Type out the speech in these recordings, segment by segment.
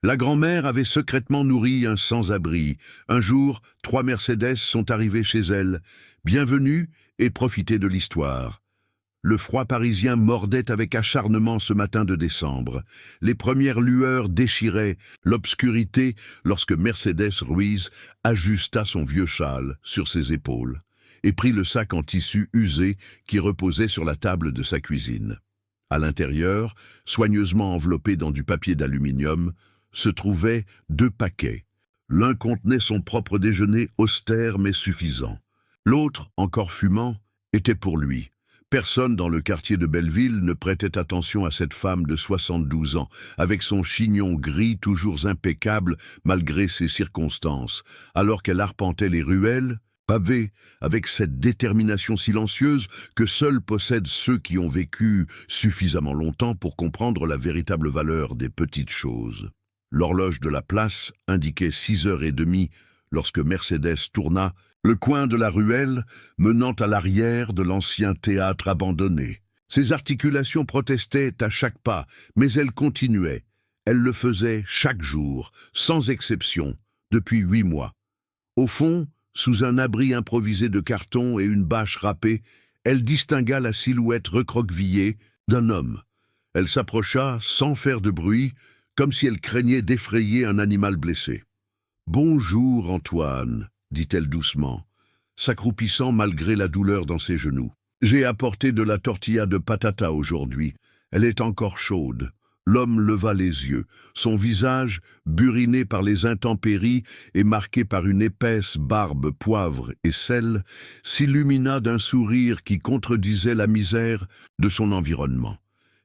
La grand-mère avait secrètement nourri un sans-abri. Un jour, 3 Mercedes sont arrivés chez elle. Bienvenue et profitez de l'histoire. Le froid parisien mordait avec acharnement ce matin de décembre. Les premières lueurs déchiraient l'obscurité lorsque Mercedes Ruiz ajusta son vieux châle sur ses épaules et prit le sac en tissu usé qui reposait sur la table de sa cuisine. À l'intérieur, soigneusement enveloppé dans du papier d'aluminium, se trouvaient 2 paquets. L'un contenait son propre déjeuner austère mais suffisant. L'autre, encore fumant, était pour lui. Personne dans le quartier de Belleville ne prêtait attention à cette femme de 72 ans, avec son chignon gris toujours impeccable malgré ses circonstances, alors qu'elle arpentait les ruelles, pavées, avec cette détermination silencieuse que seuls possèdent ceux qui ont vécu suffisamment longtemps pour comprendre la véritable valeur des petites choses. L'horloge de la place indiquait 6h30 lorsque Mercedes tourna le coin de la ruelle menant à l'arrière de l'ancien théâtre abandonné. Ses articulations protestaient à chaque pas, mais elle continuait. Elle le faisait chaque jour, sans exception, depuis 8 mois. Au fond, sous un abri improvisé de carton et une bâche râpée, elle distingua la silhouette recroquevillée d'un homme. Elle s'approcha sans faire de bruit, comme si elle craignait d'effrayer un animal blessé. « Bonjour, Antoine », dit-elle doucement, s'accroupissant malgré la douleur dans ses genoux. « J'ai apporté de la tortilla de patata aujourd'hui. Elle est encore chaude. » L'homme leva les yeux. Son visage, buriné par les intempéries et marqué par une épaisse barbe poivre et sel, s'illumina d'un sourire qui contredisait la misère de son environnement.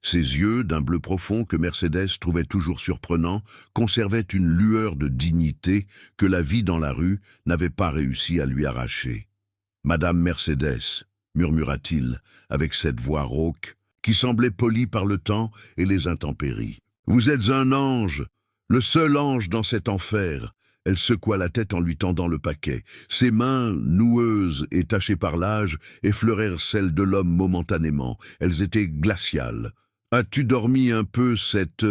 Ses yeux, d'un bleu profond que Mercedes trouvait toujours surprenant, conservaient une lueur de dignité que la vie dans la rue n'avait pas réussi à lui arracher. « Madame Mercedes », murmura-t-il, avec cette voix rauque, qui semblait polie par le temps et les intempéries. « Vous êtes un ange, le seul ange dans cet enfer. » Elle secoua la tête en lui tendant le paquet. Ses mains, noueuses et tachées par l'âge, effleurèrent celles de l'homme momentanément. Elles étaient glaciales. « As-tu dormi un peu cette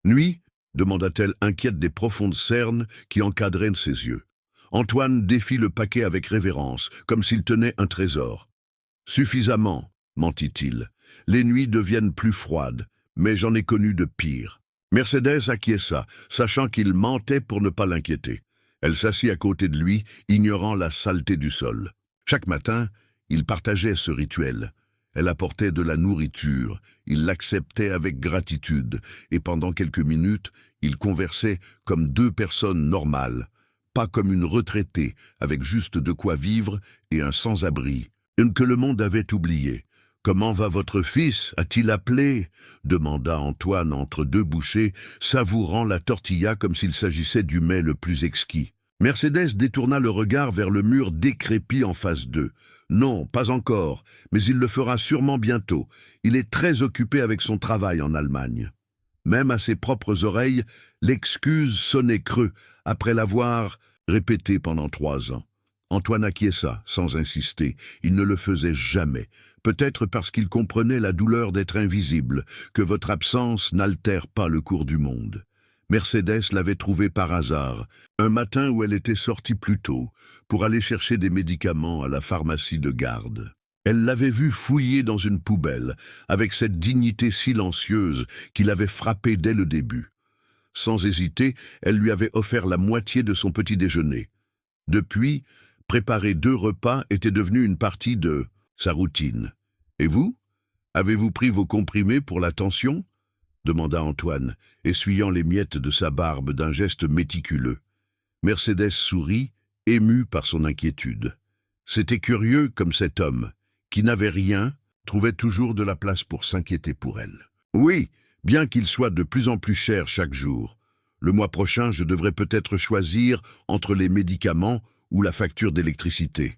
nuit ?» demanda-t-elle inquiète des profondes cernes qui encadraient ses yeux. Antoine défit le paquet avec révérence, comme s'il tenait un trésor. « Suffisamment, mentit-il. Les nuits deviennent plus froides, mais j'en ai connu de pire. » Mercedes acquiesça, sachant qu'il mentait pour ne pas l'inquiéter. Elle s'assit à côté de lui, ignorant la saleté du sol. Chaque matin, il partageait ce rituel. Elle apportait de la nourriture, il l'acceptait avec gratitude, et pendant quelques minutes, ils conversaient comme 2 personnes normales, pas comme une retraitée, avec juste de quoi vivre et un sans-abri, une que le monde avait oublié. « Comment va votre fils ? A-t-il appelé ?» demanda Antoine entre 2 bouchées, savourant la tortilla comme s'il s'agissait du mets le plus exquis. Mercedes détourna le regard vers le mur décrépit en face d'eux. « Non, pas encore, mais il le fera sûrement bientôt. Il est très occupé avec son travail en Allemagne. » Même à ses propres oreilles, l'excuse sonnait creux, après l'avoir répétée pendant 3 ans. Antoine acquiesça, sans insister. Il ne le faisait jamais. Peut-être parce qu'il comprenait la douleur d'être invisible, que votre absence n'altère pas le cours du monde. Mercedes l'avait trouvée par hasard, un matin où elle était sortie plus tôt, pour aller chercher des médicaments à la pharmacie de garde. Elle l'avait vu fouiller dans une poubelle, avec cette dignité silencieuse qui l'avait frappé dès le début. Sans hésiter, elle lui avait offert la moitié de son petit déjeuner. Depuis, préparer 2 repas était devenu une partie de sa routine. « Et vous ? Avez-vous pris vos comprimés pour la tension ?» demanda Antoine, essuyant les miettes de sa barbe d'un geste méticuleux. Mercedes sourit, émue par son inquiétude. C'était curieux comme cet homme, qui n'avait rien, trouvait toujours de la place pour s'inquiéter pour elle. « Oui, bien qu'il soit de plus en plus cher chaque jour. Le mois prochain, je devrais peut-être choisir entre les médicaments ou la facture d'électricité. »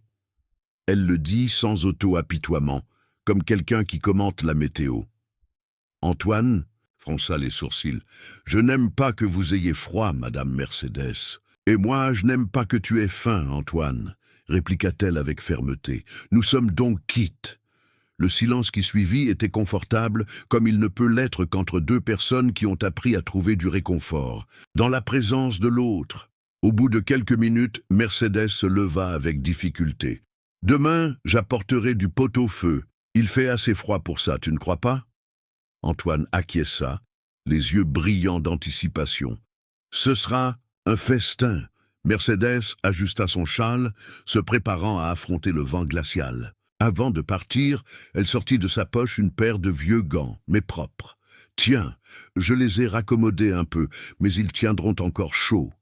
Elle le dit sans auto-apitoiement, comme quelqu'un qui commente la météo. Antoine fronça les sourcils. « Je n'aime pas que vous ayez froid, Madame Mercedes. Et moi, je n'aime pas que tu aies faim, Antoine, répliqua-t-elle avec fermeté. Nous sommes donc quittes. Le silence qui suivit était confortable, comme il ne peut l'être qu'entre deux personnes qui ont appris à trouver du réconfort, dans la présence de l'autre. Au bout de quelques minutes, Mercedes se leva avec difficulté. « Demain, j'apporterai du pot-au-feu. Il fait assez froid pour ça, tu ne crois pas ?» Antoine acquiesça, les yeux brillants d'anticipation. « Ce sera un festin. » Mercedes ajusta son châle, se préparant à affronter le vent glacial. Avant de partir, elle sortit de sa poche une paire de vieux gants, mais propres. « Tiens, je les ai raccommodés un peu, mais ils tiendront encore chaud. »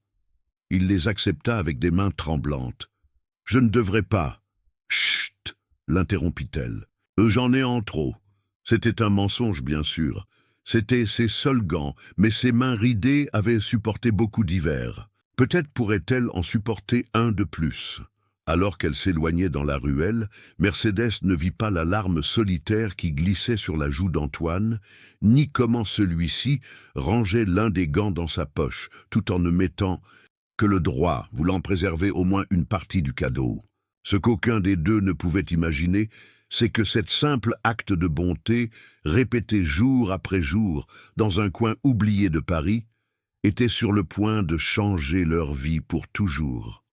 Il les accepta avec des mains tremblantes. « Je ne devrais pas. »« Chut !» l'interrompit-elle. « J'en ai en trop. » C'était un mensonge, bien sûr. C'étaient ses seuls gants, mais ses mains ridées avaient supporté beaucoup d'hivers. Peut-être pourrait-elle en supporter un de plus. Alors qu'elle s'éloignait dans la ruelle, Mercedes ne vit pas la larme solitaire qui glissait sur la joue d'Antoine, ni comment celui-ci rangeait l'un des gants dans sa poche, tout en ne mettant que le droit, voulant préserver au moins une partie du cadeau. Ce qu'aucun des deux ne pouvait imaginer, c'est que cet simple acte de bonté, répété jour après jour dans un coin oublié de Paris, était sur le point de changer leur vie pour toujours.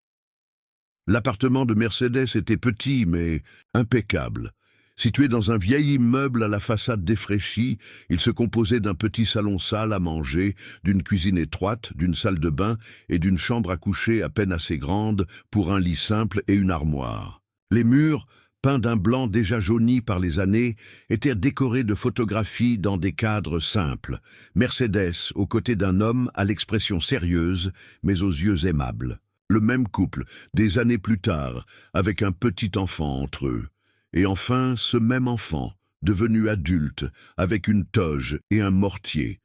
L'appartement de Mercedes était petit mais impeccable. Situé dans un vieil immeuble à la façade défraîchie, il se composait d'un petit salon-salle à manger, d'une cuisine étroite, d'une salle de bain et d'une chambre à coucher à peine assez grande pour un lit simple et une armoire. Les murs, peints d'un blanc déjà jauni par les années, étaient décorés de photographies dans des cadres simples. Mercedes, aux côtés d'un homme à l'expression sérieuse, mais aux yeux aimables. Le même couple, des années plus tard, avec un petit enfant entre eux. Et enfin, ce même enfant, devenu adulte, avec une toge et un mortier.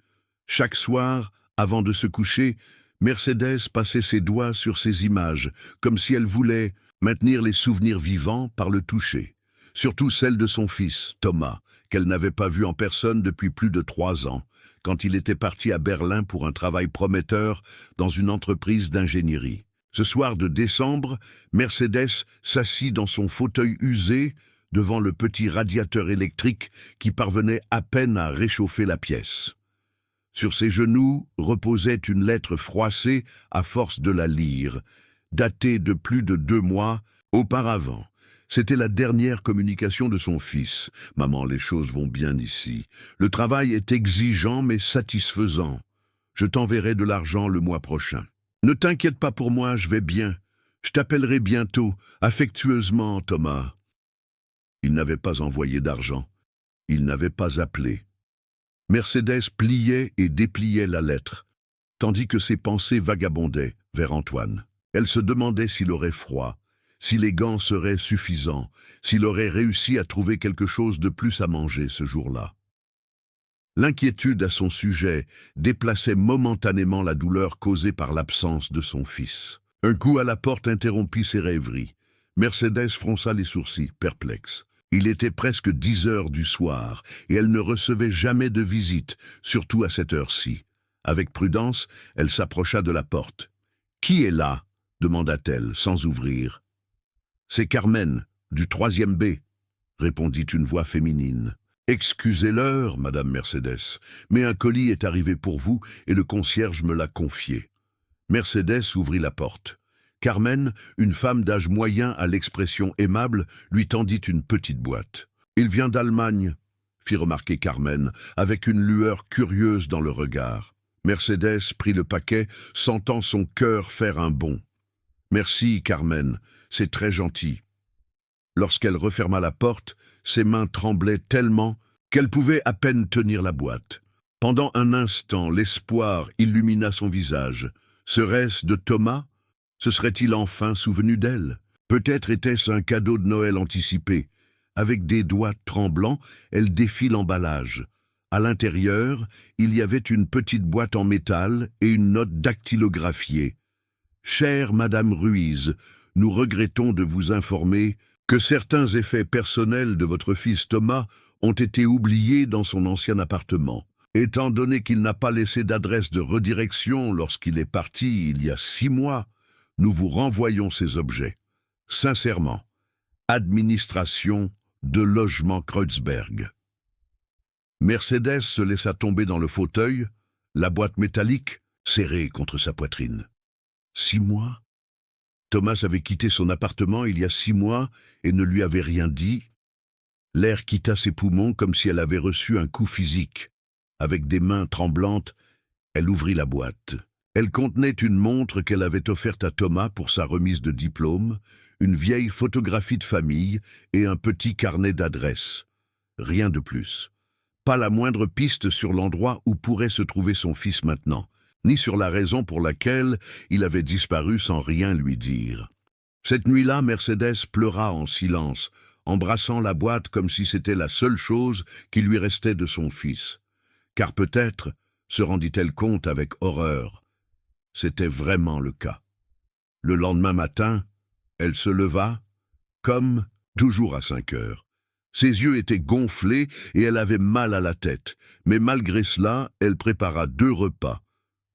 Chaque soir, avant de se coucher, Mercedes passait ses doigts sur ces images, comme si elle voulait maintenir les souvenirs vivants par le toucher. Surtout celle de son fils, Thomas, qu'elle n'avait pas vu en personne depuis plus de 3 ans, quand il était parti à Berlin pour un travail prometteur dans une entreprise d'ingénierie. Ce soir de décembre, Mercedes s'assit dans son fauteuil usé devant le petit radiateur électrique qui parvenait à peine à réchauffer la pièce. Sur ses genoux reposait une lettre froissée à force de la lire, datée de plus de 2 mois auparavant. C'était la dernière communication de son fils. « Maman, les choses vont bien ici. Le travail est exigeant mais satisfaisant. Je t'enverrai de l'argent le mois prochain. Ne t'inquiète pas pour moi, je vais bien. Je t'appellerai bientôt, affectueusement, Thomas. » Il n'avait pas envoyé d'argent. Il n'avait pas appelé. Mercedes pliait et dépliait la lettre, tandis que ses pensées vagabondaient vers Antoine. Elle se demandait s'il aurait froid, si les gants seraient suffisants, s'il aurait réussi à trouver quelque chose de plus à manger ce jour-là. L'inquiétude à son sujet déplaçait momentanément la douleur causée par l'absence de son fils. Un coup à la porte interrompit ses rêveries. Mercedes fronça les sourcils, perplexe. Il était presque 10 heures du soir, et elle ne recevait jamais de visite, surtout à cette heure-ci. Avec prudence, elle s'approcha de la porte. « Qui est là ?» demanda-t-elle, sans ouvrir. « C'est Carmen, du 3e B, » répondit une voix féminine. « Excusez l'heure, Madame Mercedes, mais un colis est arrivé pour vous et le concierge me l'a confié. » Mercedes ouvrit la porte. Carmen, une femme d'âge moyen à l'expression aimable, lui tendit une petite boîte. « Il vient d'Allemagne », fit remarquer Carmen, avec une lueur curieuse dans le regard. Mercedes prit le paquet, sentant son cœur faire un bond. « Merci, Carmen, c'est très gentil. » Lorsqu'elle referma la porte, ses mains tremblaient tellement qu'elle pouvait à peine tenir la boîte. Pendant un instant, l'espoir illumina son visage. Serait-ce de Thomas ? Se serait-il enfin souvenu d'elle? Peut-être était-ce un cadeau de Noël anticipé. Avec des doigts tremblants, elle défit l'emballage. À l'intérieur, il y avait une petite boîte en métal et une note dactylographiée. « Chère Madame Ruiz, nous regrettons de vous informer que certains effets personnels de votre fils Thomas ont été oubliés dans son ancien appartement. Étant donné qu'il n'a pas laissé d'adresse de redirection lorsqu'il est parti il y a 6 mois, nous vous renvoyons ces objets. Sincèrement, administration de logement Kreuzberg. Mercedes se laissa tomber dans le fauteuil, la boîte métallique serrée contre sa poitrine. 6 mois? Thomas avait quitté son appartement il y a 6 mois et ne lui avait rien dit. L'air quitta ses poumons comme si elle avait reçu un coup physique. Avec des mains tremblantes, elle ouvrit la boîte. Elle contenait une montre qu'elle avait offerte à Thomas pour sa remise de diplôme, une vieille photographie de famille et un petit carnet d'adresses. Rien de plus. Pas la moindre piste sur l'endroit où pourrait se trouver son fils maintenant, ni sur la raison pour laquelle il avait disparu sans rien lui dire. Cette nuit-là, Mercedes pleura en silence, embrassant la boîte comme si c'était la seule chose qui lui restait de son fils. Car peut-être, se rendit-elle compte avec horreur, c'était vraiment le cas. Le lendemain matin, elle se leva, comme toujours à 5 heures. Ses yeux étaient gonflés et elle avait mal à la tête, mais malgré cela, elle prépara 2 repas,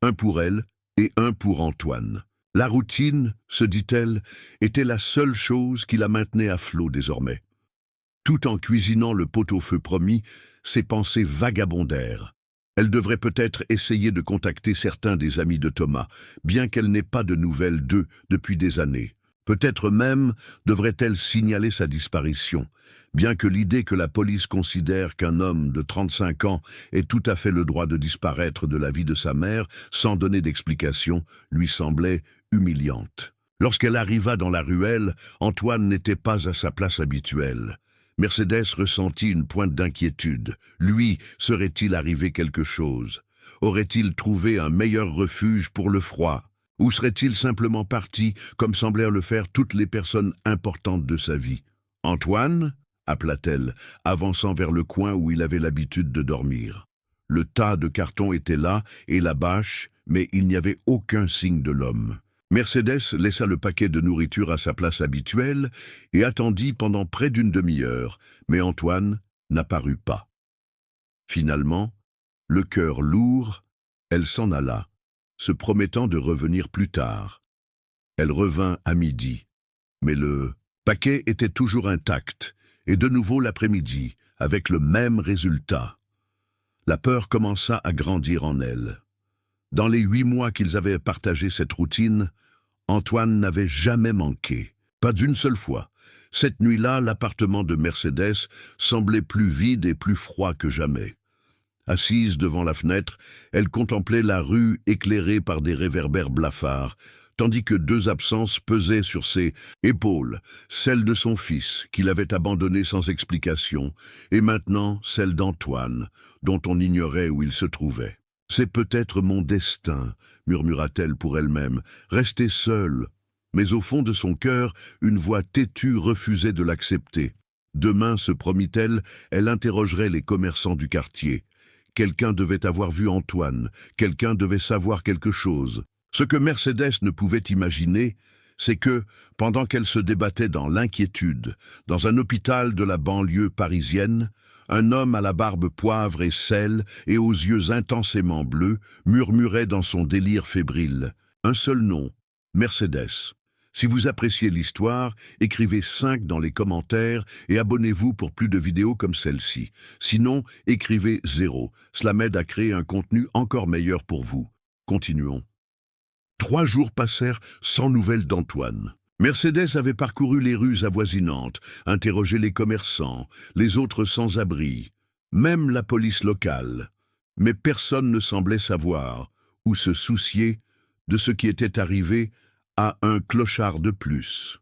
un pour elle et un pour Antoine. La routine, se dit-elle, était la seule chose qui la maintenait à flot désormais. Tout en cuisinant le pot-au-feu promis, ses pensées vagabondèrent. Elle devrait peut-être essayer de contacter certains des amis de Thomas, bien qu'elle n'ait pas de nouvelles d'eux depuis des années. Peut-être même devrait-elle signaler sa disparition, bien que l'idée que la police considère qu'un homme de 35 ans ait tout à fait le droit de disparaître de la vie de sa mère sans donner d'explication lui semblait humiliante. Lorsqu'elle arriva dans la ruelle, Antoine n'était pas à sa place habituelle. Mercedes ressentit une pointe d'inquiétude. Lui, serait-il arrivé quelque chose? Aurait-il trouvé un meilleur refuge pour le froid? Ou serait-il simplement parti, comme semblèrent le faire toutes les personnes importantes de sa vie? « Antoine » appela-t-elle, avançant vers le coin où il avait l'habitude de dormir. Le tas de cartons était là, et la bâche, mais il n'y avait aucun signe de l'homme. Mercedes laissa le paquet de nourriture à sa place habituelle et attendit pendant près d'une demi-heure, mais Antoine n'apparut pas. Finalement, le cœur lourd, elle s'en alla, se promettant de revenir plus tard. Elle revint à midi, mais le paquet était toujours intact, et de nouveau l'après-midi, avec le même résultat. La peur commença à grandir en elle. Dans les 8 mois qu'ils avaient partagé cette routine, Antoine n'avait jamais manqué, pas d'une seule fois. Cette nuit-là, l'appartement de Mercedes semblait plus vide et plus froid que jamais. Assise devant la fenêtre, elle contemplait la rue éclairée par des réverbères blafards, tandis que 2 absences pesaient sur ses épaules, celle de son fils, qu'il avait abandonné sans explication, et maintenant celle d'Antoine, dont on ignorait où il se trouvait. « C'est peut-être mon destin », murmura-t-elle pour elle-même, rester seule. Mais au fond de son cœur, une voix têtue refusait de l'accepter. Demain, se promit-elle, elle interrogerait les commerçants du quartier. Quelqu'un devait avoir vu Antoine, quelqu'un devait savoir quelque chose. Ce que Mercedes ne pouvait imaginer, c'est que, pendant qu'elle se débattait dans l'inquiétude, dans un hôpital de la banlieue parisienne, un homme à la barbe poivre et sel et aux yeux intensément bleus murmurait dans son délire fébrile. Un seul nom, Mercedes. Si vous appréciez l'histoire, écrivez 5 dans les commentaires et abonnez-vous pour plus de vidéos comme celle-ci. Sinon, écrivez 0. Cela m'aide à créer un contenu encore meilleur pour vous. Continuons. 3 jours passèrent sans nouvelles d'Antoine. Mercedes avait parcouru les rues avoisinantes, interrogé les commerçants, les autres sans-abri, même la police locale. Mais personne ne semblait savoir ou se soucier de ce qui était arrivé à un clochard de plus.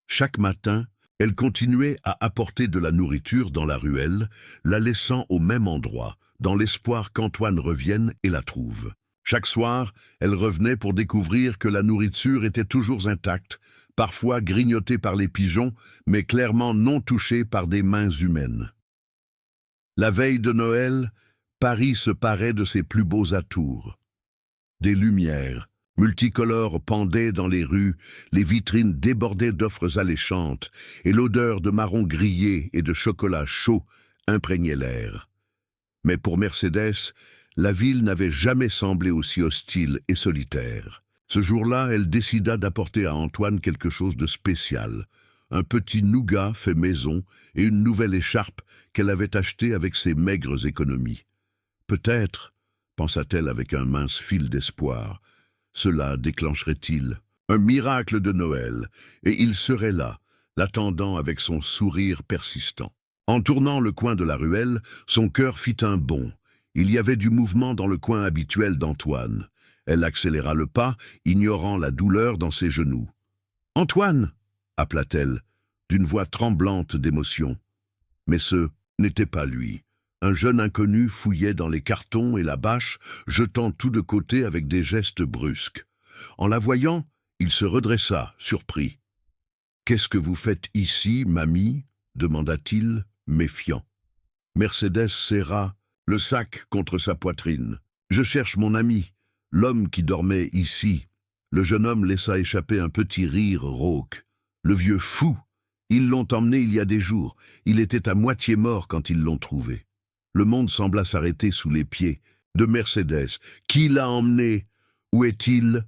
Chaque matin, elle continuait à apporter de la nourriture dans la ruelle, la laissant au même endroit, dans l'espoir qu'Antoine revienne et la trouve. Chaque soir, elle revenait pour découvrir que la nourriture était toujours intacte, parfois grignotée par les pigeons, mais clairement non touchée par des mains humaines. La veille de Noël, Paris se parait de ses plus beaux atours. Des lumières multicolores pendaient dans les rues, les vitrines débordaient d'offres alléchantes, et l'odeur de marrons grillés et de chocolat chaud imprégnait l'air. Mais pour Mercedes, la ville n'avait jamais semblé aussi hostile et solitaire. Ce jour-là, elle décida d'apporter à Antoine quelque chose de spécial. un petit nougat fait maison et une nouvelle écharpe qu'elle avait achetée avec ses maigres économies. Peut-être, pensa-t-elle avec un mince fil d'espoir, cela déclencherait-il un miracle de Noël, et il serait là, l'attendant avec son sourire persistant. En tournant le coin de la ruelle, son cœur fit un bond. Il y avait du mouvement dans le coin habituel d'Antoine. Elle accéléra le pas, ignorant la douleur dans ses genoux. « Antoine !» appela-t-elle, d'une voix tremblante d'émotion. Mais ce n'était pas lui. Un jeune inconnu fouillait dans les cartons et la bâche, jetant tout de côté avec des gestes brusques. En la voyant, il se redressa, surpris. « Qu'est-ce que vous faites ici, mamie ?» demanda-t-il, méfiant. Mercedes serra le sac contre sa poitrine. « Je cherche mon ami, l'homme qui dormait ici. » Le jeune homme laissa échapper un petit rire rauque. « Le vieux fou! Ils l'ont emmené il y a des jours. Il était à moitié mort quand ils l'ont trouvé. » Le monde sembla s'arrêter sous les pieds de Mercedes. « Qui l'a emmené? Où est-il »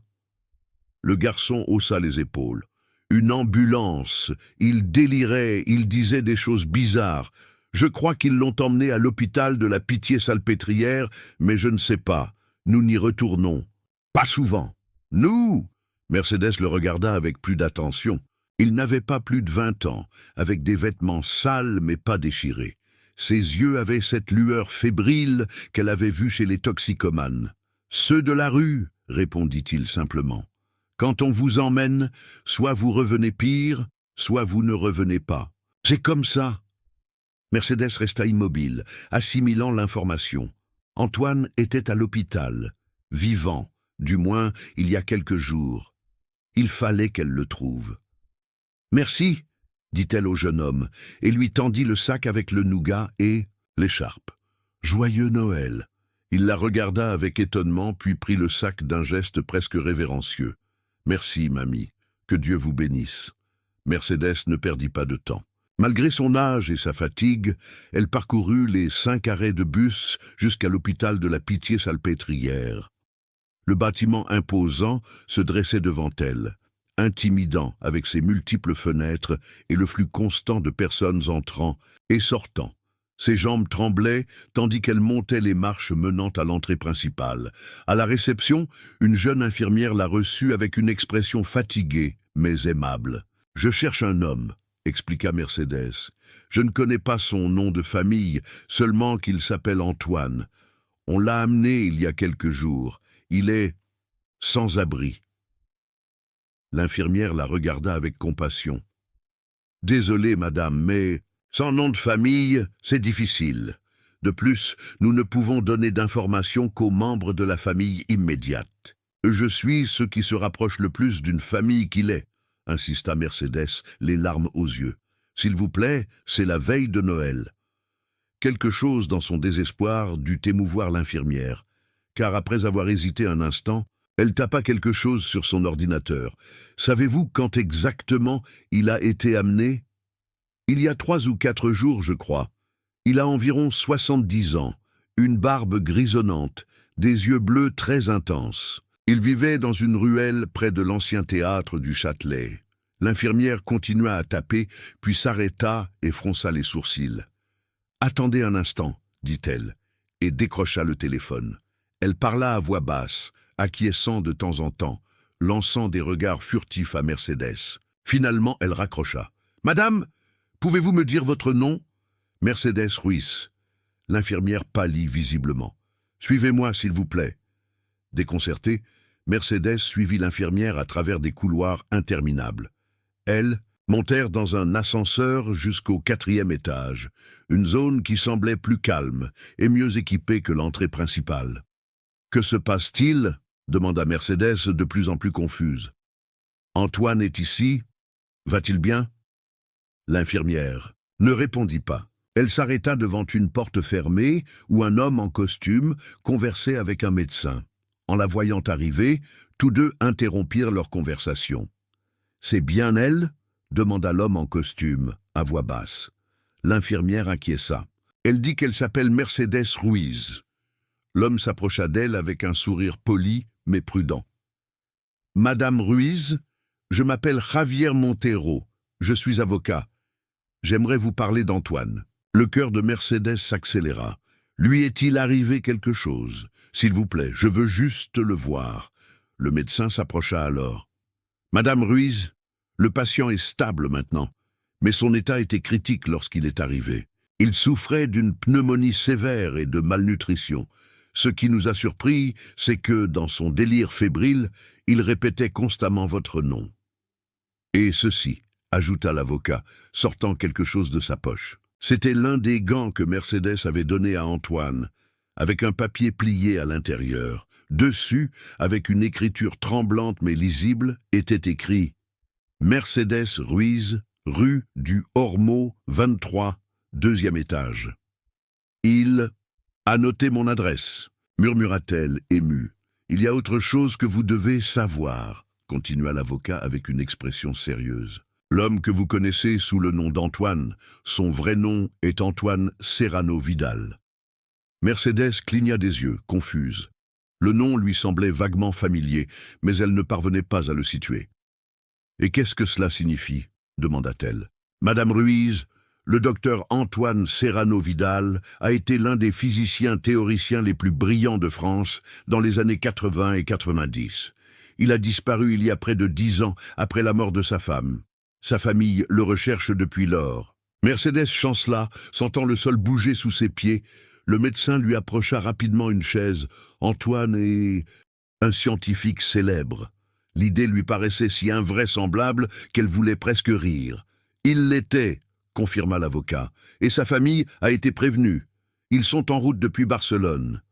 Le garçon haussa les épaules. « Une ambulance. Il délirait, il disait des choses bizarres. Je crois qu'ils l'ont emmené à l'hôpital de la Pitié-Salpêtrière, mais je ne sais pas. Nous n'y retournons. Pas souvent. » « Nous » Mercedes le regarda avec plus d'attention. Il n'avait pas plus de 20 ans, avec des vêtements sales mais pas déchirés. Ses yeux avaient cette lueur fébrile qu'elle avait vue chez les toxicomanes. « Ceux de la rue » répondit-il simplement. « Quand on vous emmène, soit vous revenez pire, soit vous ne revenez pas. C'est comme ça. » Mercedes resta immobile, assimilant l'information. Antoine était à l'hôpital, vivant, du moins il y a quelques jours. Il fallait qu'elle le trouve. « Merci, » dit-elle au jeune homme, et lui tendit le sac avec le nougat et l'écharpe. « Joyeux Noël !» Il la regarda avec étonnement, puis prit le sac d'un geste presque révérencieux. « Merci, mamie. Que Dieu vous bénisse. » Mercedes ne perdit pas de temps. Malgré son âge et sa fatigue, elle parcourut les 5 arrêts de bus jusqu'à l'hôpital de la Pitié-Salpêtrière. Le bâtiment imposant se dressait devant elle, intimidant avec ses multiples fenêtres et le flux constant de personnes entrant et sortant. Ses jambes tremblaient tandis qu'elle montait les marches menant à l'entrée principale. À la réception, une jeune infirmière la reçut avec une expression fatiguée mais aimable. « Je cherche un homme », expliqua Mercedes. « Je ne connais pas son nom de famille, seulement qu'il s'appelle Antoine. On l'a amené il y a quelques jours. Il est sans abri. » L'infirmière la regarda avec compassion. « Désolée, madame, mais sans nom de famille, c'est difficile. De plus, nous ne pouvons donner d'informations qu'aux membres de la famille immédiate. Je suis ce qui se rapproche le plus d'une famille qu'il est, » insista Mercedes, les larmes aux yeux. « S'il vous plaît, c'est la veille de Noël. » Quelque chose dans son désespoir dut émouvoir l'infirmière, car après avoir hésité un instant, elle tapa quelque chose sur son ordinateur. « Savez-vous quand exactement il a été amené ? » « Il y a 3 ou 4 jours, je crois. Il a environ 70 ans, une barbe grisonnante, des yeux bleus très intenses. Il vivait dans une ruelle près de l'ancien théâtre du Châtelet. » L'infirmière continua à taper, puis s'arrêta et fronça les sourcils. « Attendez un instant, » dit-elle, et décrocha le téléphone. Elle parla à voix basse, acquiesçant de temps en temps, lançant des regards furtifs à Mercedes. Finalement, elle raccrocha. « Madame, pouvez-vous me dire votre nom ?»« Mercedes Ruiz. » L'infirmière pâlit visiblement. « Suivez-moi, s'il vous plaît. » Déconcertée, Mercedes suivit l'infirmière à travers des couloirs interminables. Elles montèrent dans un ascenseur jusqu'au 4e étage, une zone qui semblait plus calme et mieux équipée que l'entrée principale. « Que se passe-t-il » demanda Mercedes de plus en plus confuse. « Antoine est ici. Va-t-il bien ?» L'infirmière ne répondit pas. Elle s'arrêta devant une porte fermée où un homme en costume conversait avec un médecin. En la voyant arriver, tous deux interrompirent leur conversation. « C'est bien elle ?» demanda l'homme en costume, à voix basse. L'infirmière acquiesça. Elle dit qu'elle s'appelle Mercedes Ruiz. L'homme s'approcha d'elle avec un sourire poli mais prudent. « Madame Ruiz, je m'appelle Javier Montero. je suis avocat. J'aimerais vous parler d'Antoine. Le cœur de Mercedes s'accéléra. Lui est-il arrivé quelque chose? S'il vous plaît, je veux juste le voir. Le médecin s'approcha alors. Madame Ruiz, le patient est stable maintenant, mais son état était critique lorsqu'il est arrivé. Il souffrait d'une pneumonie sévère et de malnutrition. Ce qui nous a surpris, c'est que, dans son délire fébrile, il répétait constamment votre nom. Et ceci, ajouta l'avocat, sortant quelque chose de sa poche. C'était l'un des gants que Mercedes avait donné à Antoine, avec un papier plié à l'intérieur. Dessus, avec une écriture tremblante mais lisible, était écrit « Mercedes Ruiz, rue du Ormeau 23, 2e étage. » « Il a noté mon adresse, » murmura-t-elle, émue. « Il y a autre chose que vous devez savoir, » continua l'avocat avec une expression sérieuse. « L'homme que vous connaissez sous le nom d'Antoine, son vrai nom est Antoine Serrano Vidal. » Mercedes cligna des yeux, confuse. Le nom lui semblait vaguement familier, mais elle ne parvenait pas à le situer. « Et qu'est-ce que cela signifie » demanda-t-elle. « Madame Ruiz, le docteur Antoine Serrano Vidal a été l'un des physiciens théoriciens les plus brillants de France dans les années 80 et 90. Il a disparu il y a près de 10 ans après la mort de sa femme. Sa famille le recherche depuis lors. » Mercedes chancela, sentant le sol bouger sous ses pieds. Le médecin lui approcha rapidement une chaise. Antoine est un scientifique célèbre. L'idée lui paraissait si invraisemblable qu'elle voulait presque rire. « Il l'était », confirma l'avocat, « et sa famille a été prévenue. Ils sont en route depuis Barcelone. »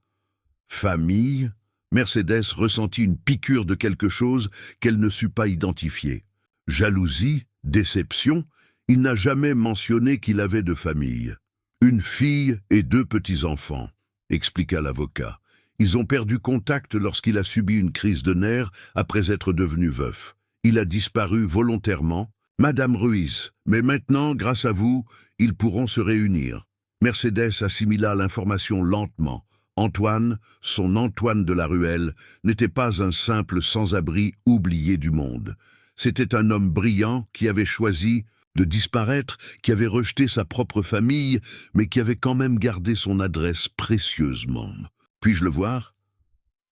Famille? Mercedes ressentit une piqûre de quelque chose qu'elle ne sut pas identifier. Jalousie? Déception? Il n'a jamais mentionné qu'il avait de famille. « Une fille et 2 petits-enfants », expliqua l'avocat. « Ils ont perdu contact lorsqu'il a subi une crise de nerfs après être devenu veuf. Il a disparu volontairement. Madame Ruiz, mais maintenant, grâce à vous, ils pourront se réunir. » Mercedes assimila l'information lentement. Antoine, son Antoine de la Ruelle, n'était pas un simple sans-abri oublié du monde. C'était un homme brillant qui avait choisi de disparaître, qui avait rejeté sa propre famille, mais qui avait quand même gardé son adresse précieusement. « Puis-je le voir ?»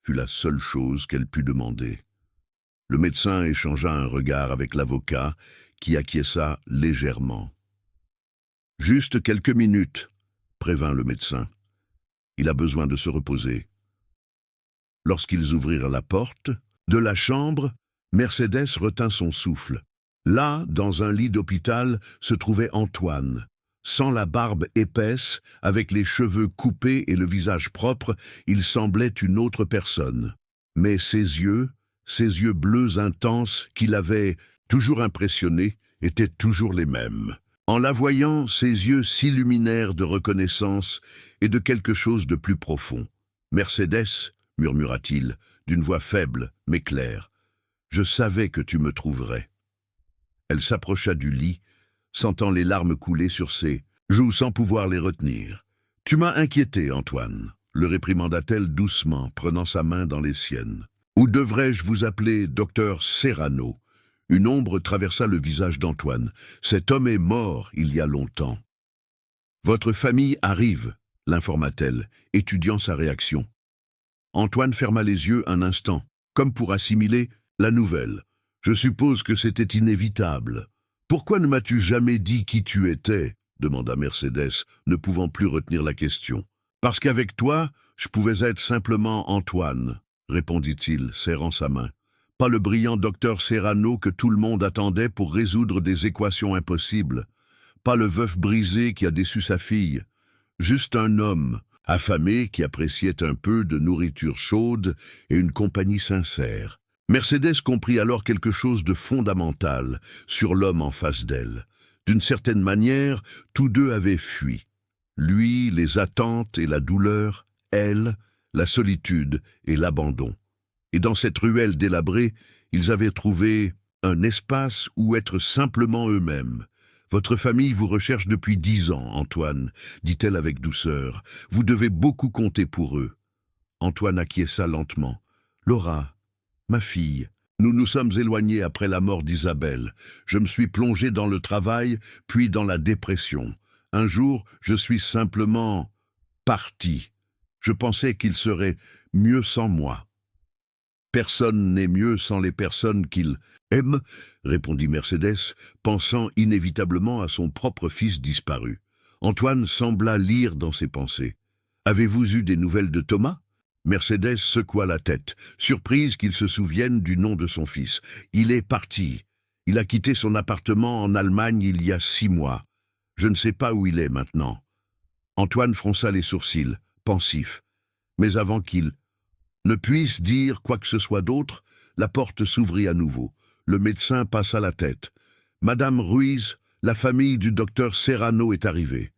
fut la seule chose qu'elle put demander. Le médecin échangea un regard avec l'avocat, qui acquiesça légèrement. « Juste quelques minutes, » prévint le médecin. « Il a besoin de se reposer. » Lorsqu'ils ouvrirent la porte de la chambre, Mercedes retint son souffle. Là, dans un lit d'hôpital, se trouvait Antoine. Sans la barbe épaisse, avec les cheveux coupés et le visage propre, il semblait une autre personne. Mais ses yeux bleus intenses qui l'avaient toujours impressionné, étaient toujours les mêmes. En la voyant, ses yeux s'illuminèrent de reconnaissance et de quelque chose de plus profond. « Mercedes, » murmura-t-il, d'une voix faible mais claire, « je savais que tu me trouverais. » Elle s'approcha du lit, sentant les larmes couler sur ses joues sans pouvoir les retenir. « Tu m'as inquiété, Antoine, » le réprimanda-t-elle doucement, prenant sa main dans les siennes. « Ou devrais-je vous appeler docteur Serrano ?» Une ombre traversa le visage d'Antoine. « Cet homme est mort il y a longtemps. »« Votre famille arrive, » l'informa-t-elle, étudiant sa réaction. Antoine ferma les yeux un instant, comme pour assimiler la nouvelle. « Je suppose que c'était inévitable. »« Pourquoi ne m'as-tu jamais dit qui tu étais ?» demanda Mercedes, ne pouvant plus retenir la question. « Parce qu'avec toi, je pouvais être simplement Antoine, » répondit-il, serrant sa main. « Pas le brillant docteur Serrano que tout le monde attendait pour résoudre des équations impossibles. Pas le veuf brisé qui a déçu sa fille. Juste un homme, affamé, qui appréciait un peu de nourriture chaude et une compagnie sincère. » Mercedes comprit alors quelque chose de fondamental sur l'homme en face d'elle. D'une certaine manière, tous deux avaient fui. Lui, les attentes et la douleur, elle, la solitude et l'abandon. Et dans cette ruelle délabrée, ils avaient trouvé un espace où être simplement eux-mêmes. « Votre famille vous recherche depuis 10 ans, Antoine, » dit-elle avec douceur. « Vous devez beaucoup compter pour eux. » Antoine acquiesça lentement. « Laura, ma fille, Nous nous sommes éloignés après la mort d'Isabelle. Je me suis plongé dans le travail, puis dans la dépression. Un jour, je suis simplement parti. Je pensais qu'il serait mieux sans moi. Personne n'est mieux sans les personnes qu'il aime, répondit Mercédès, pensant inévitablement à son propre fils disparu. Antoine sembla lire dans ses pensées. Avez-vous eu des nouvelles de Thomas? Mercédès secoua la tête, surprise qu'il se souvienne du nom de son fils. Il est parti. Il a quitté son appartement en Allemagne il y a 6 mois. Je ne sais pas où il est maintenant. Antoine fronça les sourcils, pensif. Mais avant qu'il ne puisse dire quoi que ce soit d'autre, la porte s'ouvrit à nouveau. Le médecin passa la tête. Madame Ruiz, la famille du docteur Serrano est arrivée.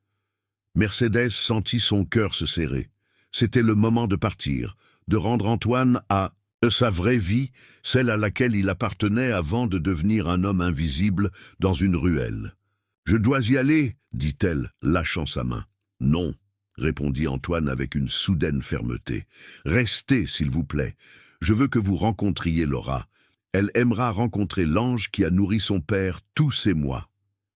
Mercédès sentit son cœur se serrer. C'était le moment de partir, de rendre Antoine à sa vraie vie, celle à laquelle il appartenait avant de devenir un homme invisible dans une ruelle. « Je dois y aller, dit-elle, lâchant sa main. « Non, répondit Antoine avec une soudaine fermeté. Restez, s'il vous plaît. Je veux que vous rencontriez Laura. Elle aimera rencontrer l'ange qui a nourri son père tous ces mois. »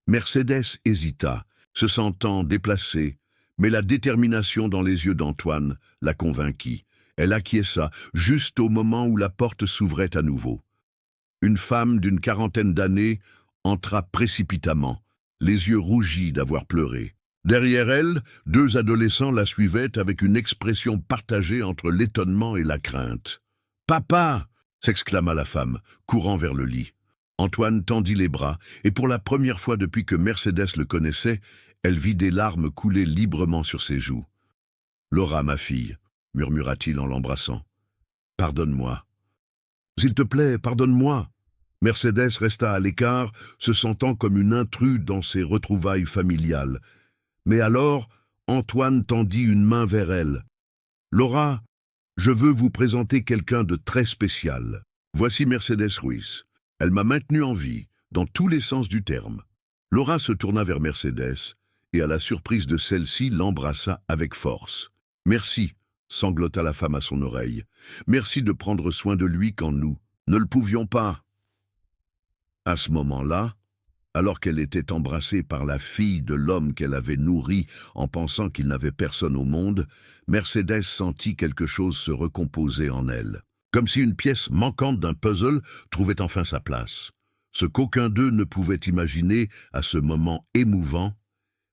Mercédès hésita, se sentant déplacée, mais la détermination dans les yeux d'Antoine la convainquit. Elle acquiesça, juste au moment où la porte s'ouvrait à nouveau. Une femme d'une 40aine d'années entra précipitamment, les yeux rougis d'avoir pleuré. Derrière elle, 2 adolescents la suivaient avec une expression partagée entre l'étonnement et la crainte. « Papa !» s'exclama la femme, courant vers le lit. Antoine tendit les bras, et pour la première fois depuis que Mercédès le connaissait, elle vit des larmes couler librement sur ses joues. « Laura, ma fille, » murmura-t-il en l'embrassant. « Pardonne-moi. »« S'il te plaît, pardonne-moi. » Mercédès resta à l'écart, se sentant comme une intruse dans ses retrouvailles familiales. Mais alors, Antoine tendit une main vers elle. « Laura, je veux vous présenter quelqu'un de très spécial. Voici Mercédès Ruiz. Elle m'a maintenu en vie, dans tous les sens du terme. » Laura se tourna vers Mercédès, et à la surprise de celle-ci l'embrassa avec force. « Merci, » sanglota la femme à son oreille. « Merci de prendre soin de lui quand nous ne le pouvions pas. » À ce moment-là, alors qu'elle était embrassée par la fille de l'homme qu'elle avait nourri en pensant qu'il n'avait personne au monde, Mercédès sentit quelque chose se recomposer en elle, comme si une pièce manquante d'un puzzle trouvait enfin sa place. Ce qu'aucun d'eux ne pouvait imaginer à ce moment émouvant,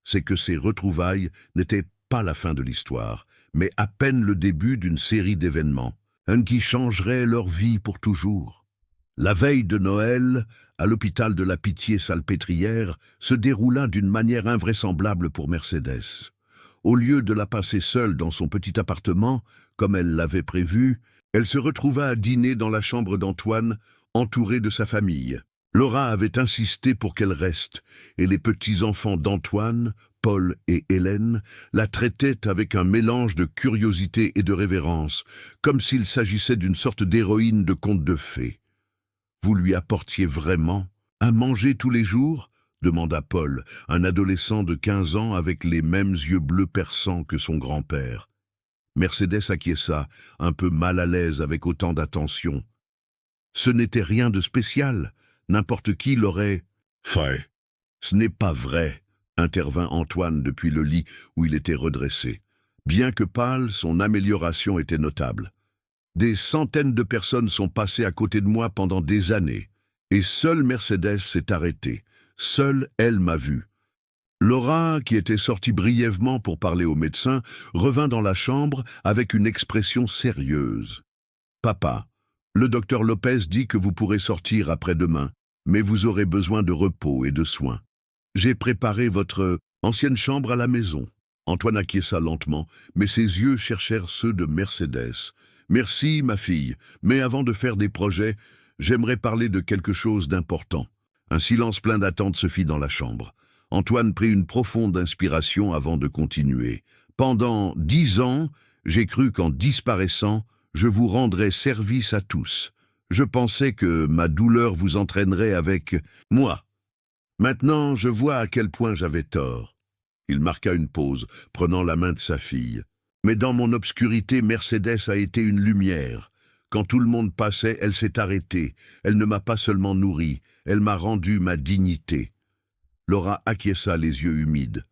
c'est que ces retrouvailles n'étaient pas la fin de l'histoire, mais à peine le début d'une série d'événements, un qui changerait leur vie pour toujours. La veille de Noël, à l'hôpital de la Pitié-Salpêtrière, se déroula d'une manière invraisemblable pour Mercédès. Au lieu de la passer seule dans son petit appartement, comme elle l'avait prévu, elle se retrouva à dîner dans la chambre d'Antoine, entourée de sa famille. Laura avait insisté pour qu'elle reste, et les petits-enfants d'Antoine, Paul et Hélène, la traitaient avec un mélange de curiosité et de révérence, comme s'il s'agissait d'une sorte d'héroïne de conte de fées. « Vous lui apportiez vraiment à manger tous les jours ?» demanda Paul, un adolescent de 15 ans avec les mêmes yeux bleus perçants que son grand-père. Mercédès acquiesça, un peu mal à l'aise avec autant d'attention. Ce n'était rien de spécial. N'importe qui l'aurait fait. « Ce n'est pas vrai, » intervint Antoine depuis le lit où il était redressé. Bien que pâle, son amélioration était notable. Des centaines de personnes sont passées à côté de moi pendant des années, et seule Mercédès s'est arrêtée. Seule elle m'a vu. Laura, qui était sortie brièvement pour parler au médecin, revint dans la chambre avec une expression sérieuse. « Papa, le docteur Lopez dit que vous pourrez sortir après-demain, mais vous aurez besoin de repos et de soins. J'ai préparé votre ancienne chambre à la maison. » Antoine acquiesça lentement, mais ses yeux cherchèrent ceux de Mercédès. « Merci, ma fille, mais avant de faire des projets, j'aimerais parler de quelque chose d'important. » Un silence plein d'attente se fit dans la chambre. Antoine prit une profonde inspiration avant de continuer. « Pendant 10 ans, j'ai cru qu'en disparaissant, je vous rendrais service à tous. Je pensais que ma douleur vous entraînerait avec moi. Maintenant, je vois à quel point j'avais tort. » Il marqua une pause, prenant la main de sa fille. « Mais dans mon obscurité, Mercédès a été une lumière. Quand tout le monde passait, elle s'est arrêtée. Elle ne m'a pas seulement nourri, elle m'a rendu ma dignité. Laura acquiesça les yeux humides.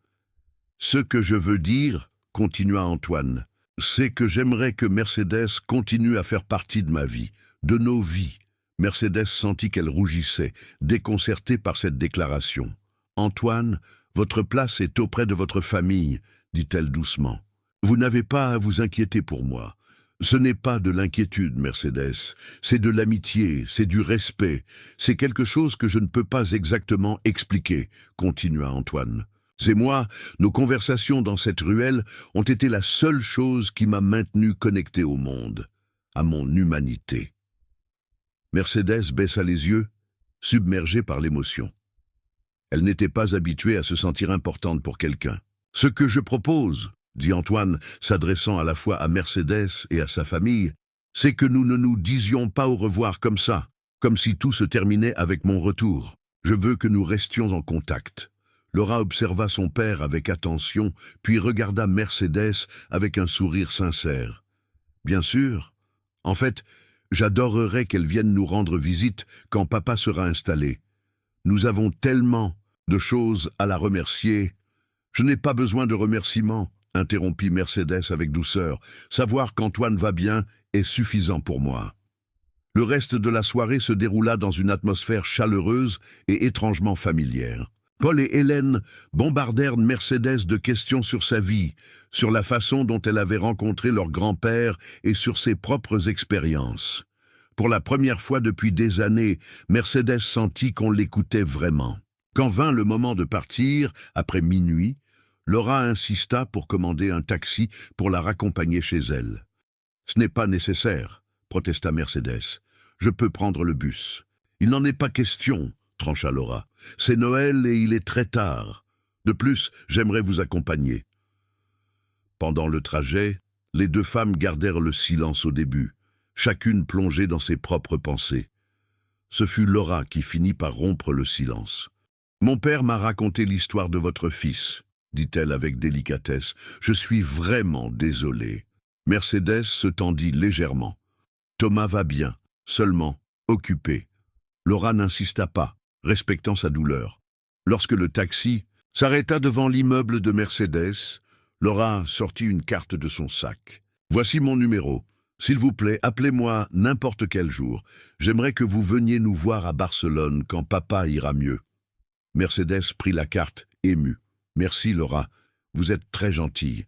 Ce que je veux dire, continua Antoine, c'est que j'aimerais que Mercedes continue à faire partie de ma vie, de nos vies. Mercedes sentit qu'elle rougissait, déconcertée par cette déclaration. Antoine, votre place est auprès de votre famille, dit-elle doucement. Vous n'avez pas à vous inquiéter pour moi. Ce n'est pas de l'inquiétude, Mercedes, c'est de l'amitié, c'est du respect, c'est quelque chose que je ne peux pas exactement expliquer, continua Antoine. C'est moi, nos conversations dans cette ruelle ont été la seule chose qui m'a maintenu connecté au monde, à mon humanité. Mercedes baissa les yeux, submergée par l'émotion. Elle n'était pas habituée à se sentir importante pour quelqu'un. Ce que je propose, dit Antoine, s'adressant à la fois à Mercedes et à sa famille, c'est que nous ne nous disions pas au revoir comme ça, comme si tout se terminait avec mon retour. Je veux que nous restions en contact. Laura observa son père avec attention, puis regarda Mercedes avec un sourire sincère. Bien sûr. En fait, j'adorerais qu'elle vienne nous rendre visite quand papa sera installé. Nous avons tellement de choses à la remercier. Je n'ai pas besoin de remerciements, interrompit Mercedes avec douceur. Savoir qu'Antoine va bien est suffisant pour moi. Le reste de la soirée se déroula dans une atmosphère chaleureuse et étrangement familière. Paul et Hélène bombardèrent Mercedes de questions sur sa vie, sur la façon dont elle avait rencontré leur grand-père et sur ses propres expériences. Pour la première fois depuis des années, Mercedes sentit qu'on l'écoutait vraiment. Quand vint le moment de partir, après minuit, Laura insista pour commander un taxi pour la raccompagner chez elle. « Ce n'est pas nécessaire, » protesta Mercedes. « Je peux prendre le bus. »« Il n'en est pas question, » trancha Laura. « C'est Noël et il est très tard. De plus, j'aimerais vous accompagner. » Pendant le trajet, les deux femmes gardèrent le silence au début, chacune plongée dans ses propres pensées. Ce fut Laura qui finit par rompre le silence. « Mon père m'a raconté l'histoire de votre fils, » dit-elle avec délicatesse. « Je suis vraiment désolée. » Mercedes se tendit légèrement. « Thomas va bien, seulement occupé. » Laura n'insista pas, respectant sa douleur. Lorsque le taxi s'arrêta devant l'immeuble de Mercedes, Laura sortit une carte de son sac. « Voici mon numéro. S'il vous plaît, appelez-moi n'importe quel jour. J'aimerais que vous veniez nous voir à Barcelone quand papa ira mieux. » Mercedes prit la carte, émue. « Merci, Laura. Vous êtes très gentille. »«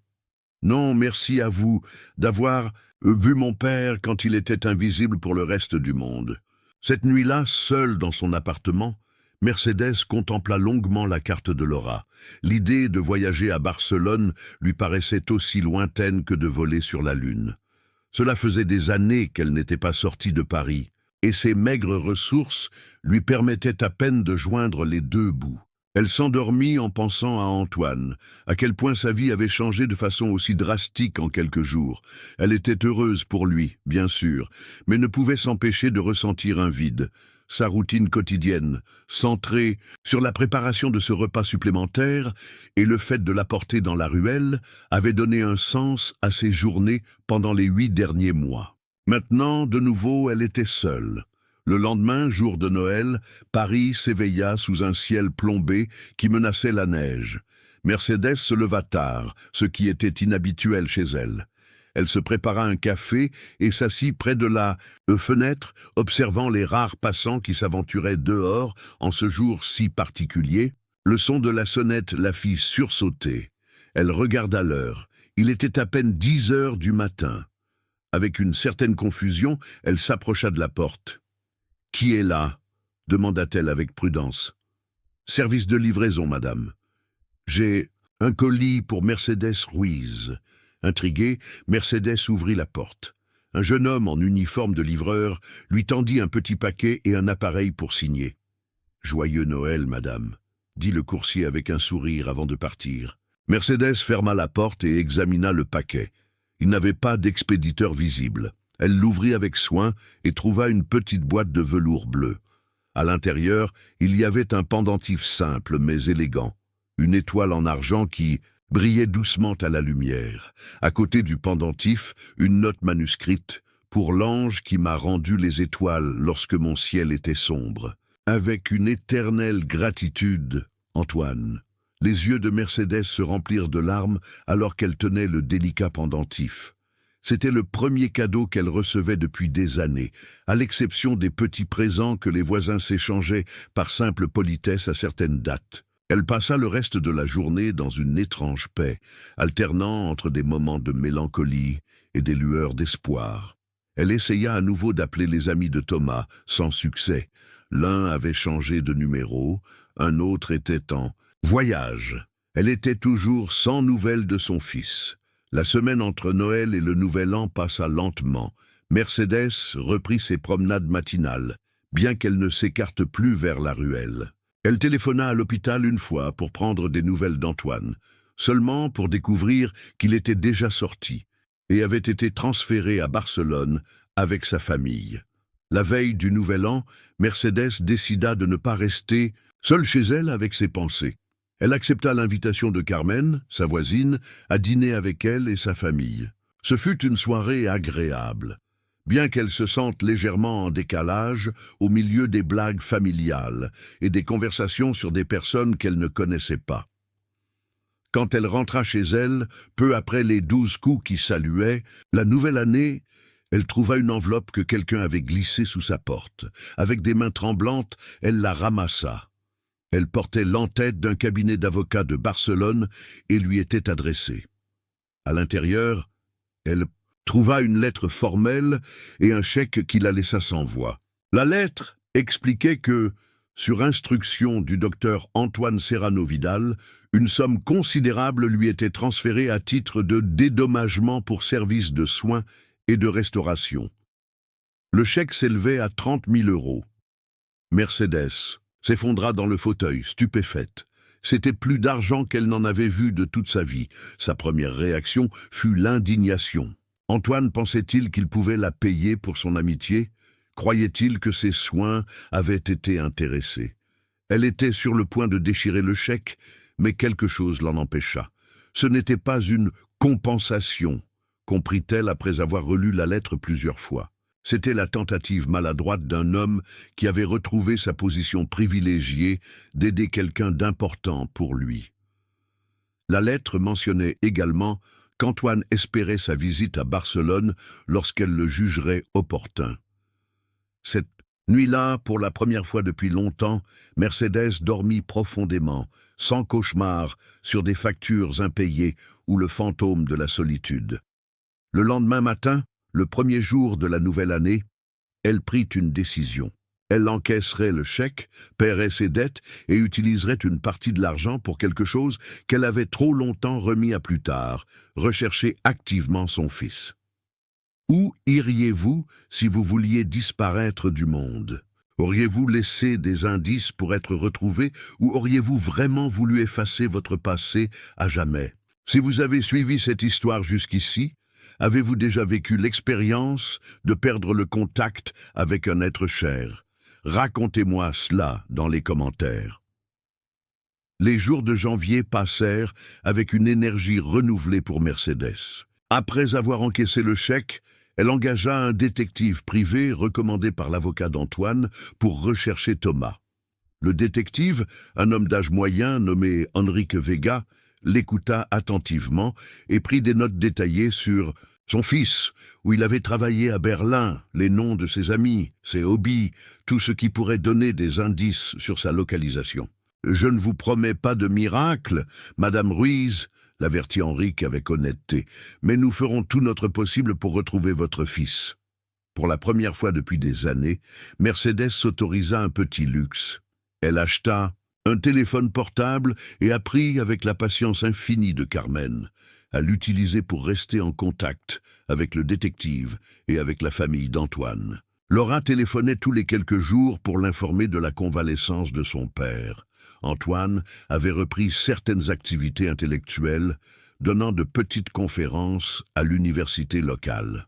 Non, merci à vous d'avoir vu mon père quand il était invisible pour le reste du monde. » Cette nuit-là, seule dans son appartement, Mercedes contempla longuement la carte de Laura. L'idée de voyager à Barcelone lui paraissait aussi lointaine que de voler sur la Lune. Cela faisait des années qu'elle n'était pas sortie de Paris, et ses maigres ressources lui permettaient à peine de joindre les deux bouts. Elle s'endormit en pensant à Antoine, à quel point sa vie avait changé de façon aussi drastique en quelques jours. Elle était heureuse pour lui, bien sûr, mais ne pouvait s'empêcher de ressentir un vide. Sa routine quotidienne, centrée sur la préparation de ce repas supplémentaire et le fait de l'apporter dans la ruelle, avait donné un sens à ses journées pendant les 8 derniers mois. Maintenant, de nouveau, elle était seule. Le lendemain, jour de Noël, Paris s'éveilla sous un ciel plombé qui menaçait la neige. Mercedes se leva tard, ce qui était inhabituel chez elle. Elle se prépara un café et s'assit près de la fenêtre, observant les rares passants qui s'aventuraient dehors en ce jour si particulier. Le son de la sonnette la fit sursauter. Elle regarda l'heure. Il était à peine 10 heures du matin. Avec une certaine confusion, elle s'approcha de la porte. « Qui est là ?» demanda-t-elle avec prudence. « Service de livraison, madame. J'ai un colis pour Mercedes Ruiz. » Intriguée, Mercedes ouvrit la porte. Un jeune homme en uniforme de livreur lui tendit un petit paquet et un appareil pour signer. « Joyeux Noël, madame », dit le coursier avec un sourire avant de partir. Mercedes ferma la porte et examina le paquet. Il n'avait pas d'expéditeur visible. Elle l'ouvrit avec soin et trouva une petite boîte de velours bleu. À l'intérieur, il y avait un pendentif simple mais élégant, une étoile en argent qui brillait doucement à la lumière. À côté du pendentif, une note manuscrite pour l'ange qui m'a rendu les étoiles lorsque mon ciel était sombre. Avec une éternelle gratitude, Antoine. » Les yeux de Mercedes se remplirent de larmes alors qu'elle tenait le délicat pendentif. C'était le premier cadeau qu'elle recevait depuis des années, à l'exception des petits présents que les voisins s'échangeaient par simple politesse à certaines dates. Elle passa le reste de la journée dans une étrange paix, alternant entre des moments de mélancolie et des lueurs d'espoir. Elle essaya à nouveau d'appeler les amis de Thomas, sans succès. L'un avait changé de numéro, un autre était en voyage. Elle était toujours sans nouvelles de son fils. La semaine entre Noël et le Nouvel An passa lentement. Mercedes reprit ses promenades matinales, bien qu'elle ne s'écarte plus vers la ruelle. Elle téléphona à l'hôpital une fois pour prendre des nouvelles d'Antoine, seulement pour découvrir qu'il était déjà sorti et avait été transféré à Barcelone avec sa famille. La veille du Nouvel An, Mercedes décida de ne pas rester seule chez elle avec ses pensées. Elle accepta l'invitation de Carmen, sa voisine, à dîner avec elle et sa famille. Ce fut une soirée agréable, bien qu'elle se sente légèrement en décalage au milieu des blagues familiales et des conversations sur des personnes qu'elle ne connaissait pas. Quand elle rentra chez elle, peu après les 12 coups qui saluaient la nouvelle année, elle trouva une enveloppe que quelqu'un avait glissée sous sa porte. Avec des mains tremblantes, elle la ramassa. Elle portait l'entête d'un cabinet d'avocats de Barcelone et lui était adressée. À l'intérieur, elle trouva une lettre formelle et un chèque qui la laissa sans voix. La lettre expliquait que, sur instruction du docteur Antoine Serrano Vidal, une somme considérable lui était transférée à titre de dédommagement pour services de soins et de restauration. Le chèque s'élevait à 30 000 €. Mercedes s'effondra dans le fauteuil, stupéfaite. C'était plus d'argent qu'elle n'en avait vu de toute sa vie. Sa première réaction fut l'indignation. Antoine pensait-il qu'il pouvait la payer pour son amitié? Croyait-il que ses soins avaient été intéressés? Elle était sur le point de déchirer le chèque, mais quelque chose l'en empêcha. Ce n'était pas une compensation, comprit-elle après avoir relu la lettre plusieurs fois. C'était la tentative maladroite d'un homme qui avait retrouvé sa position privilégiée d'aider quelqu'un d'important pour lui. La lettre mentionnait également qu'Antoine espérait sa visite à Barcelone lorsqu'elle le jugerait opportun. Cette nuit-là, pour la première fois depuis longtemps, Mercedes dormit profondément, sans cauchemar, sur des factures impayées ou le fantôme de la solitude. Le lendemain matin, le premier jour de la nouvelle année, elle prit une décision. Elle encaisserait le chèque, paierait ses dettes et utiliserait une partie de l'argent pour quelque chose qu'elle avait trop longtemps remis à plus tard, rechercher activement son fils. Où iriez-vous si vous vouliez disparaître du monde? Auriez-vous laissé des indices pour être retrouvé ou auriez-vous vraiment voulu effacer votre passé à jamais? Si vous avez suivi cette histoire jusqu'ici, avez-vous déjà vécu l'expérience de perdre le contact avec un être cher? Racontez-moi cela dans les commentaires. Les jours de janvier passèrent avec une énergie renouvelée pour Mercedes. Après avoir encaissé le chèque, elle engagea un détective privé recommandé par l'avocat d'Antoine pour rechercher Thomas. Le détective, un homme d'âge moyen nommé Enrique Vega, l'écouta attentivement et prit des notes détaillées sur son fils, où il avait travaillé à Berlin, les noms de ses amis, ses hobbies, tout ce qui pourrait donner des indices sur sa localisation. « Je ne vous promets pas de miracle, Madame Ruiz, » l'avertit Enrique avec honnêteté, « mais nous ferons tout notre possible pour retrouver votre fils. » Pour la première fois depuis des années, Mercedes s'autorisa un petit luxe. Elle acheta un téléphone portable et apprit avec la patience infinie de Carmen à l'utiliser pour rester en contact avec le détective et avec la famille d'Antoine. Laura téléphonait tous les quelques jours pour l'informer de la convalescence de son père. Antoine avait repris certaines activités intellectuelles, donnant de petites conférences à l'université locale.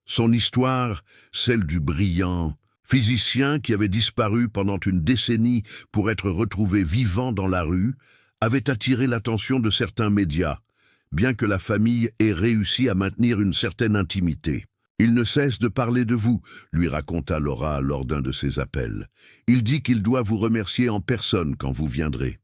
Son histoire, celle du brillant physicien qui avait disparu pendant une décennie pour être retrouvé vivant dans la rue, avait attiré l'attention de certains médias, bien que la famille ait réussi à maintenir une certaine intimité. Il ne cesse de parler de vous, lui raconta Laura lors d'un de ses appels. Il dit qu'il doit vous remercier en personne quand vous viendrez.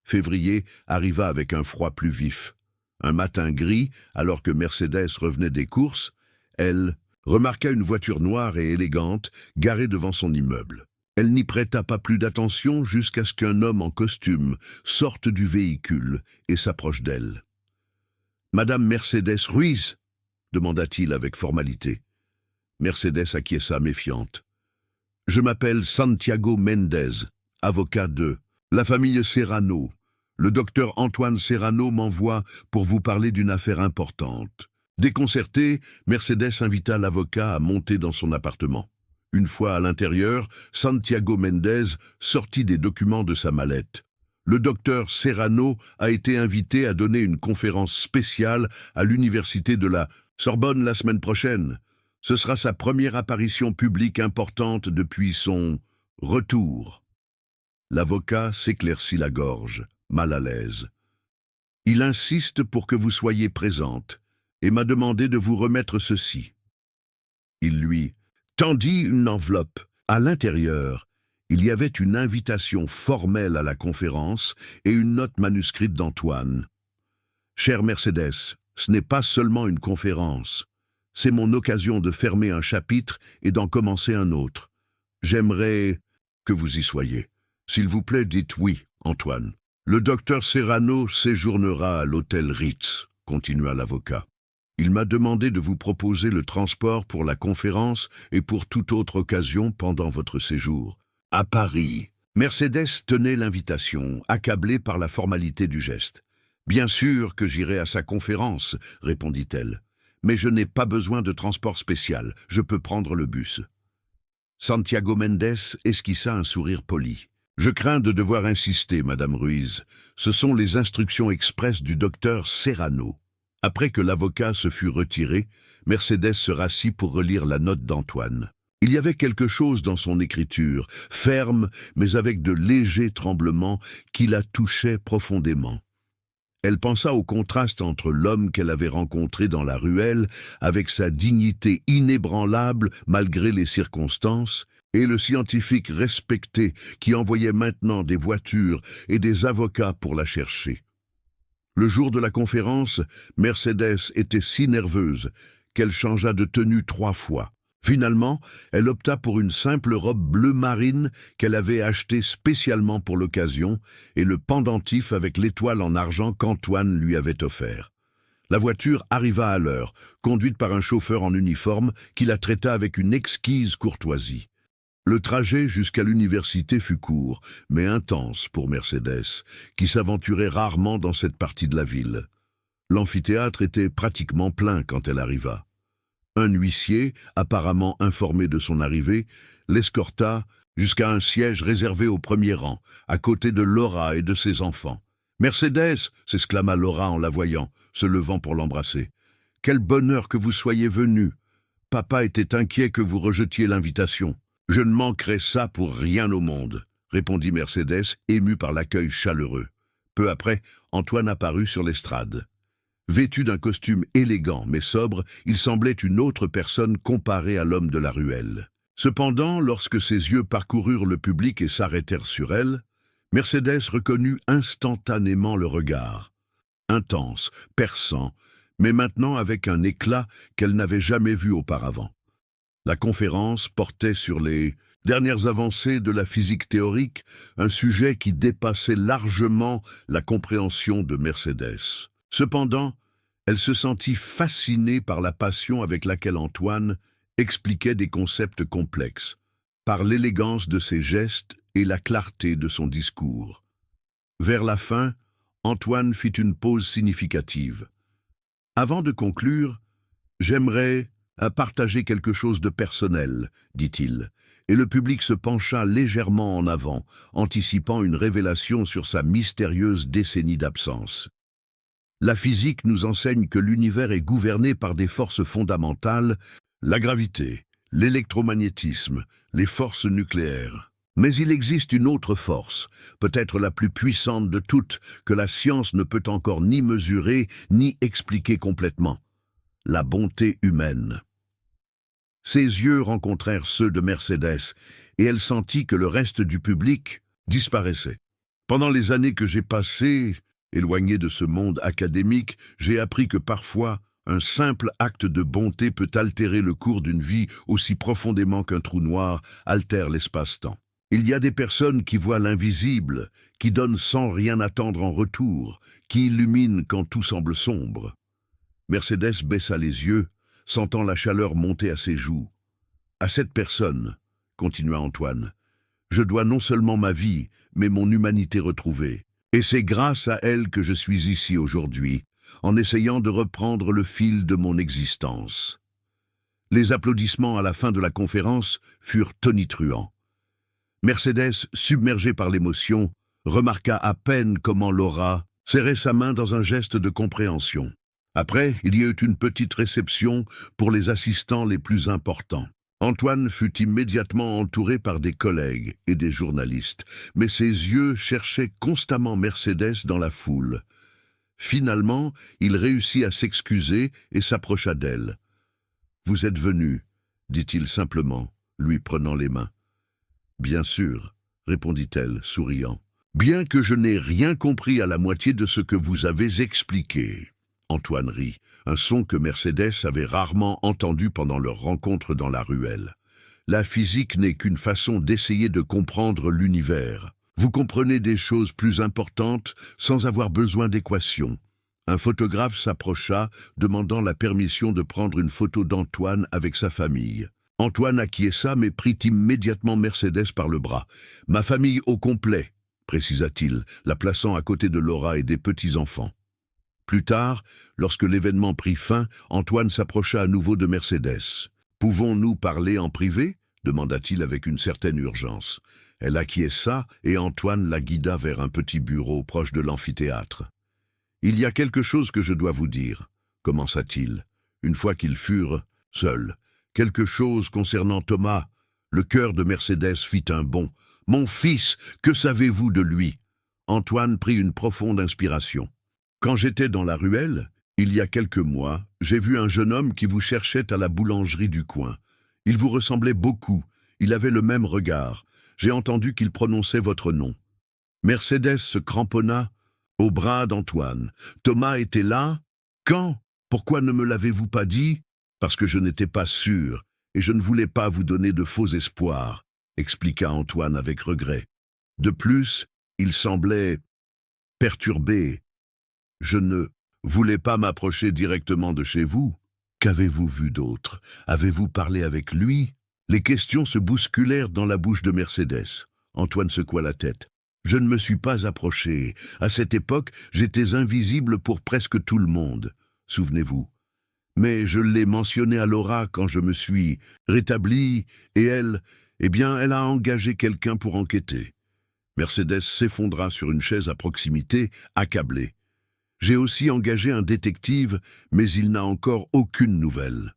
Février arriva avec un froid plus vif. Un matin gris, alors que Mercedes revenait des courses, elle remarqua une voiture noire et élégante garée devant son immeuble. Elle n'y prêta pas plus d'attention jusqu'à ce qu'un homme en costume sorte du véhicule et s'approche d'elle. « Madame Mercedes Ruiz ?» demanda-t-il avec formalité. Mercedes acquiesça méfiante. « Je m'appelle Santiago Mendez, avocat de la famille Serrano. Le docteur Antoine Serrano m'envoie pour vous parler d'une affaire importante. » Déconcertée, Mercedes invita l'avocat à monter dans son appartement. Une fois à l'intérieur, Santiago Mendez sortit des documents de sa mallette. Le docteur Serrano a été invité à donner une conférence spéciale à l'université de la Sorbonne la semaine prochaine. Ce sera sa première apparition publique importante depuis son retour. L'avocat s'éclaircit la gorge, mal à l'aise. Il insiste pour que vous soyez présente et m'a demandé de vous remettre ceci. Il lui tendit une enveloppe. À l'intérieur, il y avait une invitation formelle à la conférence et une note manuscrite d'Antoine. « Chère Mercedes, ce n'est pas seulement une conférence. C'est mon occasion de fermer un chapitre et d'en commencer un autre. J'aimerais que vous y soyez. S'il vous plaît, dites oui, Antoine. Le docteur Serrano séjournera à l'hôtel Ritz, continua l'avocat. Il m'a demandé de vous proposer le transport pour la conférence et pour toute autre occasion pendant votre séjour. À Paris. Mercedes tenait l'invitation, accablée par la formalité du geste. « Bien sûr que j'irai à sa conférence, » répondit-elle. « Mais je n'ai pas besoin de transport spécial, je peux prendre le bus. » Santiago Mendes esquissa un sourire poli. « Je crains de devoir insister, Madame Ruiz. Ce sont les instructions expresses du docteur Serrano. » Après que l'avocat se fut retiré, Mercedes se rassit pour relire la note d'Antoine. Il y avait quelque chose dans son écriture, ferme mais avec de légers tremblements, qui la touchait profondément. Elle pensa au contraste entre l'homme qu'elle avait rencontré dans la ruelle, avec sa dignité inébranlable malgré les circonstances, et le scientifique respecté qui envoyait maintenant des voitures et des avocats pour la chercher. Le jour de la conférence, Mercedes était si nerveuse qu'elle changea de tenue 3 fois. Finalement, elle opta pour une simple robe bleu marine qu'elle avait achetée spécialement pour l'occasion et le pendentif avec l'étoile en argent qu'Antoine lui avait offert. La voiture arriva à l'heure, conduite par un chauffeur en uniforme qui la traita avec une exquise courtoisie. Le trajet jusqu'à l'université fut court, mais intense pour Mercedes, qui s'aventurait rarement dans cette partie de la ville. L'amphithéâtre était pratiquement plein quand elle arriva. Un huissier, apparemment informé de son arrivée, l'escorta jusqu'à un siège réservé au premier rang, à côté de Laura et de ses enfants. « Mercedes !» s'exclama Laura en la voyant, se levant pour l'embrasser. « Quel bonheur que vous soyez venue! Papa était inquiet que vous rejetiez l'invitation. » « Je ne manquerai ça pour rien au monde, » répondit Mercedes, émue par l'accueil chaleureux. Peu après, Antoine apparut sur l'estrade. Vêtu d'un costume élégant mais sobre, il semblait une autre personne comparée à l'homme de la ruelle. Cependant, lorsque ses yeux parcoururent le public et s'arrêtèrent sur elle, Mercedes reconnut instantanément le regard. Intense, perçant, mais maintenant avec un éclat qu'elle n'avait jamais vu auparavant. La conférence portait sur les dernières avancées de la physique théorique, un sujet qui dépassait largement la compréhension de Mercedes. Cependant, elle se sentit fascinée par la passion avec laquelle Antoine expliquait des concepts complexes, par l'élégance de ses gestes et la clarté de son discours. Vers la fin, Antoine fit une pause significative. « Avant de conclure, j'aimerais partager quelque chose de personnel, dit-il, et le public se pencha légèrement en avant, anticipant une révélation sur sa mystérieuse décennie d'absence. La physique nous enseigne que l'univers est gouverné par des forces fondamentales, la gravité, l'électromagnétisme, les forces nucléaires. Mais il existe une autre force, peut-être la plus puissante de toutes, que la science ne peut encore ni mesurer ni expliquer complètement. La bonté humaine. Ses yeux rencontrèrent ceux de Mercedes, et elle sentit que le reste du public disparaissait. Pendant les années que j'ai passées, éloigné de ce monde académique, j'ai appris que parfois, un simple acte de bonté peut altérer le cours d'une vie aussi profondément qu'un trou noir altère l'espace-temps. Il y a des personnes qui voient l'invisible, qui donnent sans rien attendre en retour, qui illuminent quand tout semble sombre. Mercedes baissa les yeux, sentant la chaleur monter à ses joues. « À cette personne, » continua Antoine, « je dois non seulement ma vie, mais mon humanité retrouvée. Et c'est grâce à elle que je suis ici aujourd'hui, en essayant de reprendre le fil de mon existence. » Les applaudissements à la fin de la conférence furent tonitruants. Mercedes, submergée par l'émotion, remarqua à peine comment Laura serrait sa main dans un geste de compréhension. Après, il y eut une petite réception pour les assistants les plus importants. Antoine fut immédiatement entouré par des collègues et des journalistes, mais ses yeux cherchaient constamment Mercedes dans la foule. Finalement, il réussit à s'excuser et s'approcha d'elle. « Vous êtes venu, » dit-il simplement, lui prenant les mains. « Bien sûr, » répondit-elle, souriant. « Bien que je n'ai rien compris à la moitié de ce que vous avez expliqué. » Antoine rit, un son que Mercedes avait rarement entendu pendant leur rencontre dans la ruelle. La physique n'est qu'une façon d'essayer de comprendre l'univers. Vous comprenez des choses plus importantes sans avoir besoin d'équations. Un photographe s'approcha, demandant la permission de prendre une photo d'Antoine avec sa famille. Antoine acquiesça mais prit immédiatement Mercedes par le bras. « Ma famille au complet », précisa-t-il, la plaçant à côté de Laura et des petits-enfants. Plus tard, lorsque l'événement prit fin, Antoine s'approcha à nouveau de Mercedes. « Pouvons-nous parler en privé ?» demanda-t-il avec une certaine urgence. Elle acquiesça et Antoine la guida vers un petit bureau proche de l'amphithéâtre. « Il y a quelque chose que je dois vous dire, » commença-t-il, une fois qu'ils furent seuls. « Quelque chose concernant Thomas. » Le cœur de Mercedes fit un bond. « Mon fils, que savez-vous de lui ?» Antoine prit une profonde inspiration. « Quand j'étais dans la ruelle, il y a quelques mois, j'ai vu un jeune homme qui vous cherchait à la boulangerie du coin. Il vous ressemblait beaucoup, il avait le même regard. J'ai entendu qu'il prononçait votre nom. » Mercedes se cramponna au bras d'Antoine. « Thomas était là? Quand? Pourquoi ne me l'avez-vous pas dit? » « Parce que je n'étais pas sûr, et je ne voulais pas vous donner de faux espoirs, » expliqua Antoine avec regret. De plus, il semblait perturbé. « Je ne voulais pas m'approcher directement de chez vous. Qu'avez-vous vu d'autre? Avez-vous parlé avec lui ?» Les questions se bousculèrent dans la bouche de Mercedes. Antoine secoua la tête. « Je ne me suis pas approché. À cette époque, j'étais invisible pour presque tout le monde. Souvenez-vous. Mais je l'ai mentionné à Laura quand je me suis rétabli, et elle, elle a engagé quelqu'un pour enquêter. » Mercedes s'effondra sur une chaise à proximité, accablée. « J'ai aussi engagé un détective, mais il n'a encore aucune nouvelle. »«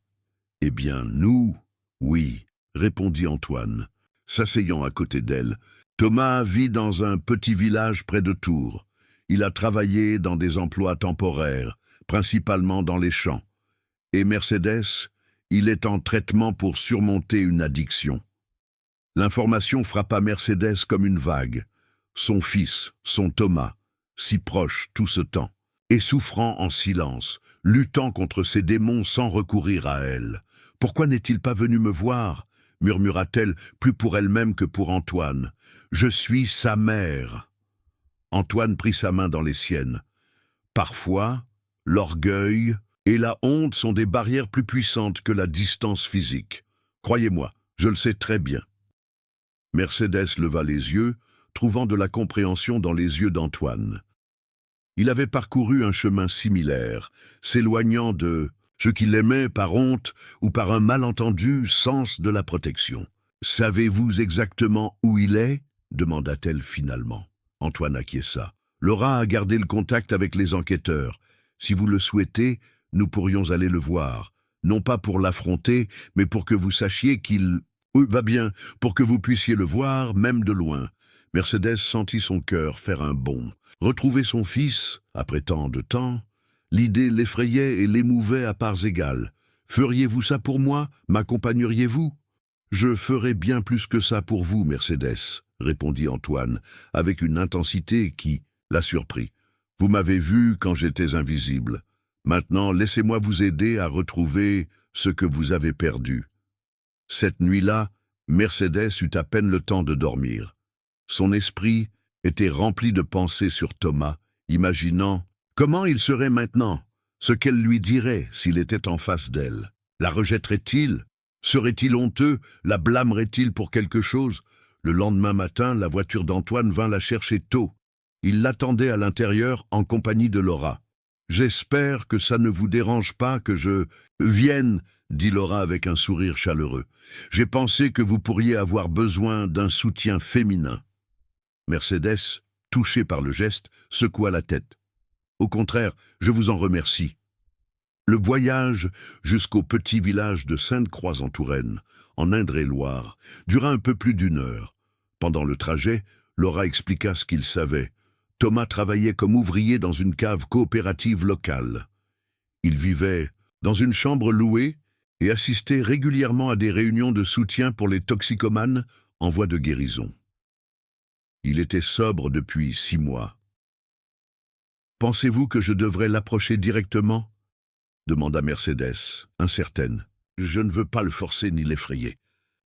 Eh bien, nous, oui, » répondit Antoine, s'asseyant à côté d'elle. « Thomas vit dans un petit village près de Tours. Il a travaillé dans des emplois temporaires, principalement dans les champs. Et Mercedes, il est en traitement pour surmonter une addiction. » L'information frappa Mercedes comme une vague. Son fils, son Thomas, si proche tout ce temps, et souffrant en silence, luttant contre ses démons sans recourir à elle. « Pourquoi n'est-il pas venu me voir ?» murmura-t-elle, plus pour elle-même que pour Antoine. « Je suis sa mère. » Antoine prit sa main dans les siennes. « Parfois, l'orgueil et la honte sont des barrières plus puissantes que la distance physique. Croyez-moi, je le sais très bien. » Mercedes leva les yeux, trouvant de la compréhension dans les yeux d'Antoine. Il avait parcouru un chemin similaire, s'éloignant de ce qu'il aimait par honte ou par un malentendu sens de la protection. « Savez-vous exactement où il est ?» demanda-t-elle finalement. Antoine acquiesça. « Laura a gardé le contact avec les enquêteurs. Si vous le souhaitez, nous pourrions aller le voir. Non pas pour l'affronter, mais pour que vous sachiez qu'il... Oui, va bien, pour que vous puissiez le voir, même de loin. » Mercedes sentit son cœur faire un bond. Retrouver son fils, après tant de temps, l'idée l'effrayait et l'émouvait à parts égales. Feriez-vous ça pour moi? M'accompagneriez-vous? Je ferai bien plus que ça pour vous, Mercedes, répondit Antoine, avec une intensité qui la surprit. Vous m'avez vu quand j'étais invisible. Maintenant, laissez-moi vous aider à retrouver ce que vous avez perdu. Cette nuit-là, Mercedes eut à peine le temps de dormir. Son esprit était rempli de pensées sur Thomas, imaginant comment il serait maintenant, ce qu'elle lui dirait s'il était en face d'elle. La rejetterait-il? Serait-il honteux? La blâmerait-il pour quelque chose? Le lendemain matin, la voiture d'Antoine vint la chercher tôt. Il l'attendait à l'intérieur en compagnie de Laura. « J'espère que ça ne vous dérange pas que je vienne, » dit Laura avec un sourire chaleureux. « J'ai pensé que vous pourriez avoir besoin d'un soutien féminin. » Mercedes, touchée par le geste, secoua la tête. « Au contraire, je vous en remercie. » Le voyage jusqu'au petit village de Sainte-Croix-en-Touraine, en Indre-et-Loire, dura un peu plus d'1 heure. Pendant le trajet, Laura expliqua ce qu'il savait. Thomas travaillait comme ouvrier dans une cave coopérative locale. Il vivait dans une chambre louée et assistait régulièrement à des réunions de soutien pour les toxicomanes en voie de guérison. Il était sobre depuis 6 mois. « Pensez-vous que je devrais l'approcher directement ?» demanda Mercedes, incertaine. « Je ne veux pas le forcer ni l'effrayer. »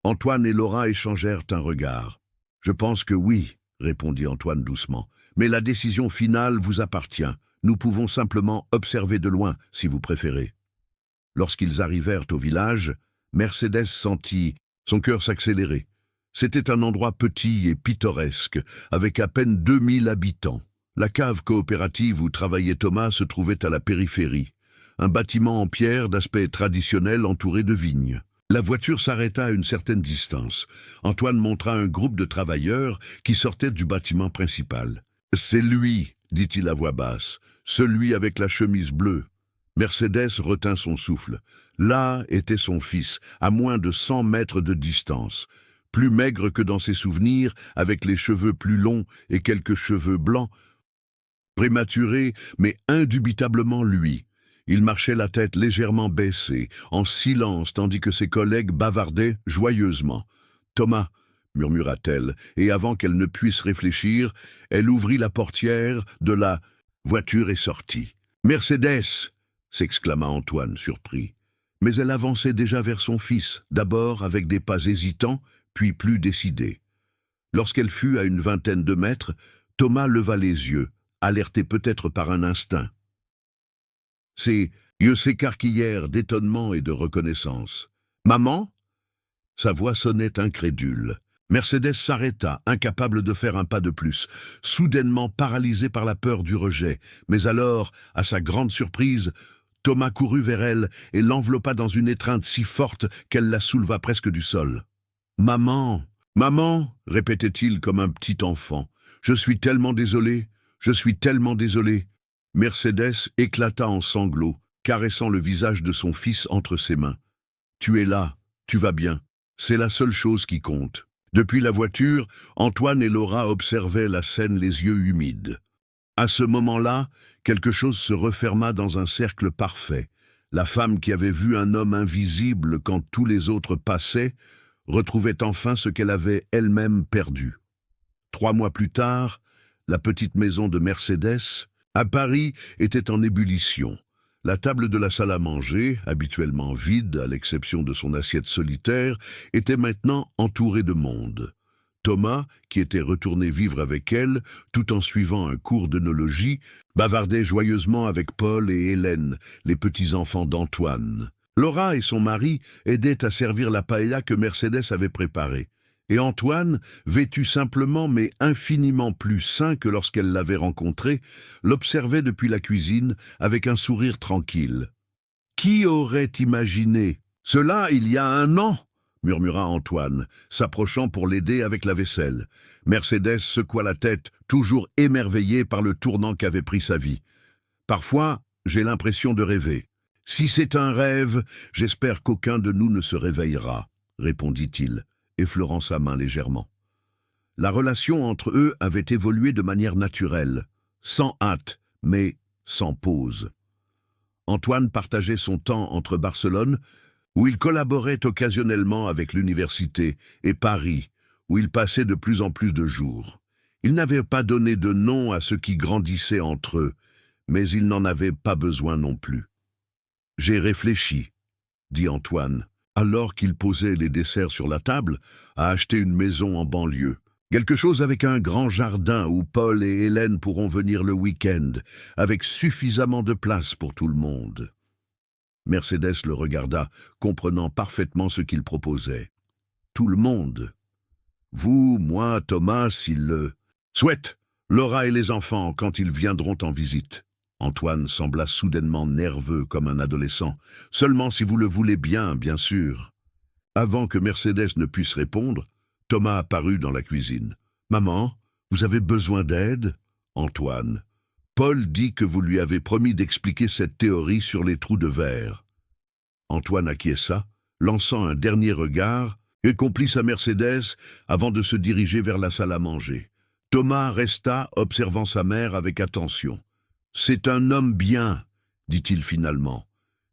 Antoine et Laura échangèrent un regard. « Je pense que oui, » répondit Antoine doucement. « Mais la décision finale vous appartient. Nous pouvons simplement observer de loin, si vous préférez. » Lorsqu'ils arrivèrent au village, Mercedes sentit son cœur s'accélérer. C'était un endroit petit et pittoresque, avec à peine 2000 habitants. La cave coopérative où travaillait Thomas se trouvait à la périphérie. Un bâtiment en pierre d'aspect traditionnel entouré de vignes. La voiture s'arrêta à une certaine distance. Antoine montra un groupe de travailleurs qui sortaient du bâtiment principal. « C'est lui, dit-il à voix basse, celui avec la chemise bleue. » Mercedes retint son souffle. Là était son fils, à moins de 100 mètres de distance. Plus maigre que dans ses souvenirs, avec les cheveux plus longs et quelques cheveux blancs. Prématuré, mais indubitablement lui. Il marchait la tête légèrement baissée, en silence, tandis que ses collègues bavardaient joyeusement. « Thomas !» murmura-t-elle, et avant qu'elle ne puisse réfléchir, elle ouvrit la portière de la voiture et sortit. « Mercedes !» s'exclama Antoine, surpris. Mais elle avançait déjà vers son fils, d'abord avec des pas hésitants, puis plus décidés. Lorsqu'elle fut à une 20aine de mètres, Thomas leva les yeux, alerté peut-être par un instinct. Ses yeux s'écarquillèrent d'étonnement et de reconnaissance. « Maman ?» Sa voix sonnait incrédule. Mercedes s'arrêta, incapable de faire un pas de plus, soudainement paralysée par la peur du rejet. Mais alors, à sa grande surprise, Thomas courut vers elle et l'enveloppa dans une étreinte si forte qu'elle la souleva presque du sol. « Maman, maman !» répétait-il comme un petit enfant. « Je suis tellement désolé, je suis tellement désolé. » Mercedes éclata en sanglots, caressant le visage de son fils entre ses mains. « Tu es là, tu vas bien, c'est la seule chose qui compte. » Depuis la voiture, Antoine et Laura observaient la scène les yeux humides. À ce moment-là, quelque chose se referma dans un cercle parfait. La femme qui avait vu un homme invisible quand tous les autres passaient, retrouvait enfin ce qu'elle avait elle-même perdu. 3 mois plus tard, la petite maison de Mercedes, à Paris, était en ébullition. La table de la salle à manger, habituellement vide à l'exception de son assiette solitaire, était maintenant entourée de monde. Thomas, qui était retourné vivre avec elle, tout en suivant un cours d'œnologie, bavardait joyeusement avec Paul et Hélène, les petits-enfants d'Antoine. Laura et son mari aidaient à servir la paella que Mercedes avait préparée. Et Antoine, vêtu simplement mais infiniment plus sain que lorsqu'elle l'avait rencontré, l'observait depuis la cuisine avec un sourire tranquille. « Qui aurait imaginé cela il y a 1 an ?» murmura Antoine, s'approchant pour l'aider avec la vaisselle. Mercedes secoua la tête, toujours émerveillée par le tournant qu'avait pris sa vie. « Parfois, j'ai l'impression de rêver. Si c'est un rêve, j'espère qu'aucun de nous ne se réveillera, » répondit-il, effleurant sa main légèrement. La relation entre eux avait évolué de manière naturelle, sans hâte, mais sans pause. Antoine partageait son temps entre Barcelone, où il collaborait occasionnellement avec l'université, et Paris, où il passait de plus en plus de jours. Il n'avait pas donné de nom à ce qui grandissait entre eux, mais il n'en avait pas besoin non plus. « J'ai réfléchi », dit Antoine, alors qu'il posait les desserts sur la table, à acheter une maison en banlieue. Quelque chose avec un grand jardin où Paul et Hélène pourront venir le week-end, avec suffisamment de place pour tout le monde. Mercedes le regarda, comprenant parfaitement ce qu'il proposait. Tout le monde. Vous, moi, Thomas, s'il le souhaite, Laura et les enfants quand ils viendront en visite. Antoine sembla soudainement nerveux comme un adolescent. Seulement si vous le voulez bien, bien sûr. Avant que Mercedes ne puisse répondre, Thomas apparut dans la cuisine. « Maman, vous avez besoin d'aide ?» Antoine. « Paul dit que vous lui avez promis d'expliquer cette théorie sur les trous de verre. » Antoine acquiesça, lançant un dernier regard, et complit sa Mercedes avant de se diriger vers la salle à manger. Thomas resta, observant sa mère avec attention. « C'est un homme bien, » dit-il finalement.